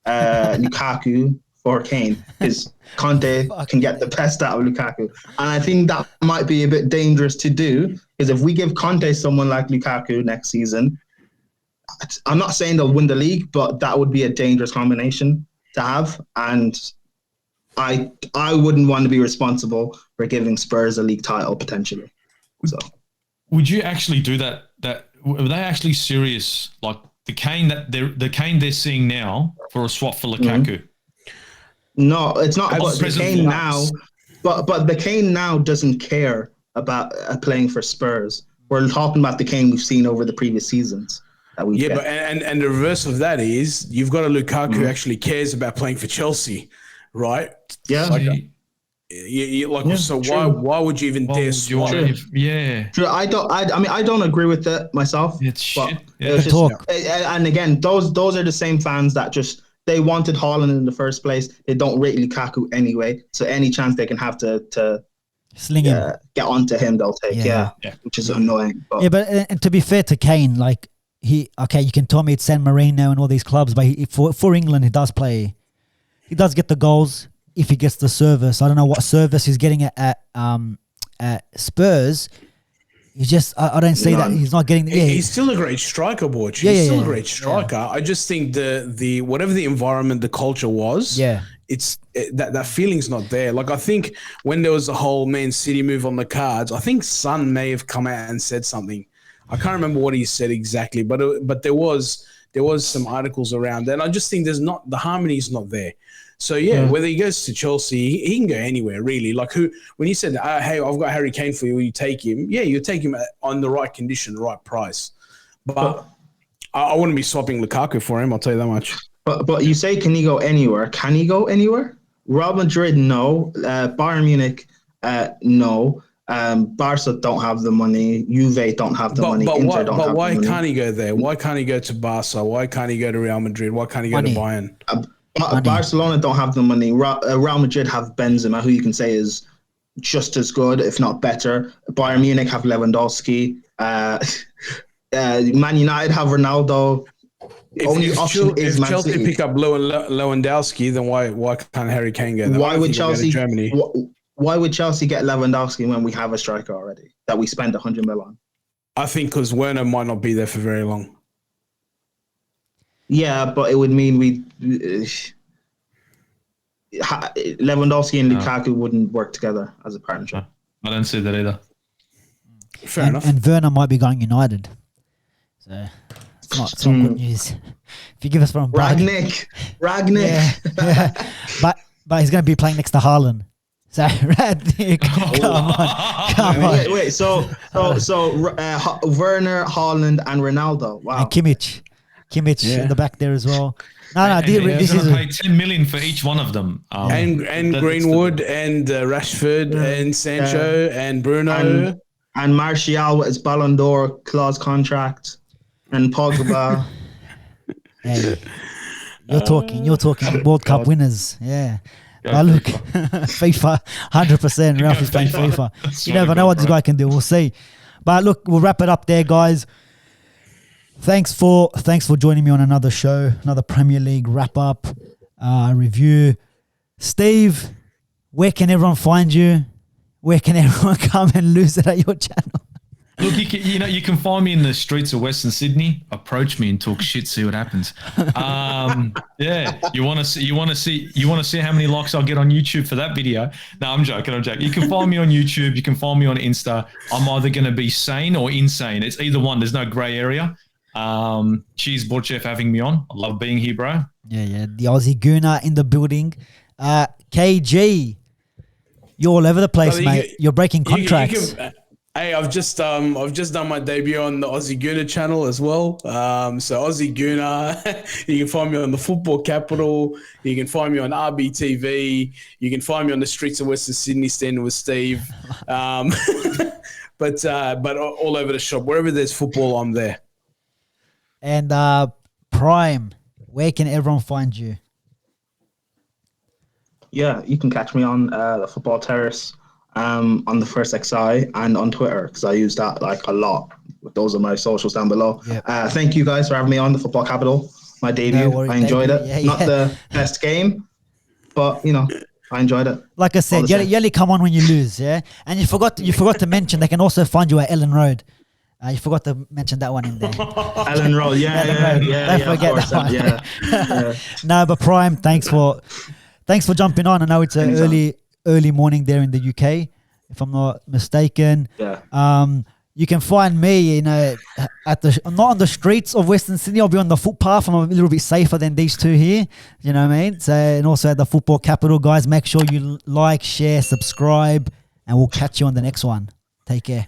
Lukaku for Kane? Because Conte can get the best out of Lukaku. And I think that might be a bit dangerous to do, because if we give Conte someone like Lukaku next season, I'm not saying they'll win the league, but that would be a dangerous combination to have. And I wouldn't want to be responsible for giving Spurs a league title potentially. So, would you actually do that? Were they actually serious? Like the Kane they're seeing now for a swap for Lukaku? Mm-hmm. No, it's not. But the Kane now, but the Kane now doesn't care about playing for Spurs. We're talking about the Kane we've seen over the previous seasons. But and the reverse of that is you've got a Lukaku who actually cares about playing for Chelsea, right? Yeah. Like, so why would you even dare swap? Yeah. True. I mean, I don't agree with it myself. It's shit. It's just, talk. and again, those are the same fans that just they wanted Haaland in the first place. They don't rate Lukaku anyway, so any chance they can have to Sling him. get onto him, they'll take. Yeah. Which is annoying. But. But and to be fair to Kane, like you can tell me it's San Marino and all these clubs, but for England, he does play. He does get the goals if he gets the service. I don't know what service he's getting at Spurs. He's just I don't see that he's not getting. He's still a great striker, Borch. He's still a great striker. I just think the whatever the environment, the culture was. It's that feeling's not there. Like I think when there was the whole Man City move on the cards, I think Son may have come out and said something. I can't remember what he said exactly, but there was some articles around, and I just think the harmony's not there. So whether he goes to Chelsea, he can go anywhere really. Like when you said, "Hey, I've got Harry Kane for you, will you take him?" Yeah, you take him on the right condition, the right price. But I wouldn't be swapping Lukaku for him. I'll tell you that much. But you say, can he go anywhere? Can he go anywhere? Real Madrid, no. Bayern Munich, no. Barca don't have the money. Juve don't have the money. Inter don't have the money. But why can't he go there? Why can't he go to Barca? Why can't he go to Real Madrid? Why can't he go to Bayern? Barcelona don't have the money. Real Madrid have Benzema, who you can say is just as good, if not better. Bayern Munich have Lewandowski. Man United have Ronaldo. If Chelsea pick up Lewandowski, then why can't Harry Kane go there? Why would Chelsea? Go to Germany? Why would Chelsea get Lewandowski when we have a striker already that we spent 100 million on? I think because Werner might not be there for very long. Yeah, but it would mean Lewandowski and Lukaku wouldn't work together as a partnership. I don't see that either. Fair enough. And Werner might be going United. So it's not good news. If you give us from Rangnick. Yeah. But he's going to be playing next to Haaland. So Rangnick, come on. Wait. So Werner, Haaland, and Ronaldo. Wow. And Kimmich in the back there as well. No, this is pay 10 million for each one of them. And Greenwood and Rashford and Sancho and Bruno and Martial with his Ballon d'Or clause contract and Pogba. Hey, you're talking World Cup winners. Yeah. Look, FIFA, 100%. Ralph is playing FIFA. You never know what this guy can do. We'll see. But look, we'll wrap it up there, guys. Thanks for joining me on another show, another Premier League wrap up review. Steve, where can everyone find you? Where can everyone come and lose it at your channel? Look, you can find me in the streets of Western Sydney. Approach me and talk shit. See what happens. You want to see how many likes I'll get on YouTube for that video? No, I'm joking. You can find me on YouTube. You can find me on Insta. I'm either going to be sane or insane. It's either one. There's no grey area. Cheers, Borchef, having me on. I love being here, bro. Yeah. The Aussie Gooner in the building. KG, you're all over the place, mate. You're breaking contracts. Hey, I've just done my debut on the Aussie Gooner channel as well. So Aussie Gooner, you can find me on the Football Capital. You can find me on RBTV. You can find me on the streets of Western Sydney, standing with Steve. But all over the shop, wherever there's football, I'm there. And Prime, where can everyone find you? Yeah, you can catch me on the Football Terrace. On the First XI and on Twitter because I use that like a lot. Those are my socials down below. Yep. Thank you guys for having me on the Football Capital. My debut. No I enjoyed it. Yeah, Not the best game, but I enjoyed it. Like I said, you only come on when you lose, yeah. And you forgot to mention they can also find you at Ellen Road. You forgot to mention that one in there. Ellen Road, yeah. Don't forget that one. Yeah. No, but Prime, thanks for jumping on. I know it's an early morning there in the UK, if I'm not mistaken. Yeah. You can find me, I'm not on the streets of Western Sydney. I'll be on the footpath. I'm a little bit safer than these two here. You know what I mean? So, and also at the Football Capital, guys. Make sure you like, share, subscribe, and we'll catch you on the next one. Take care.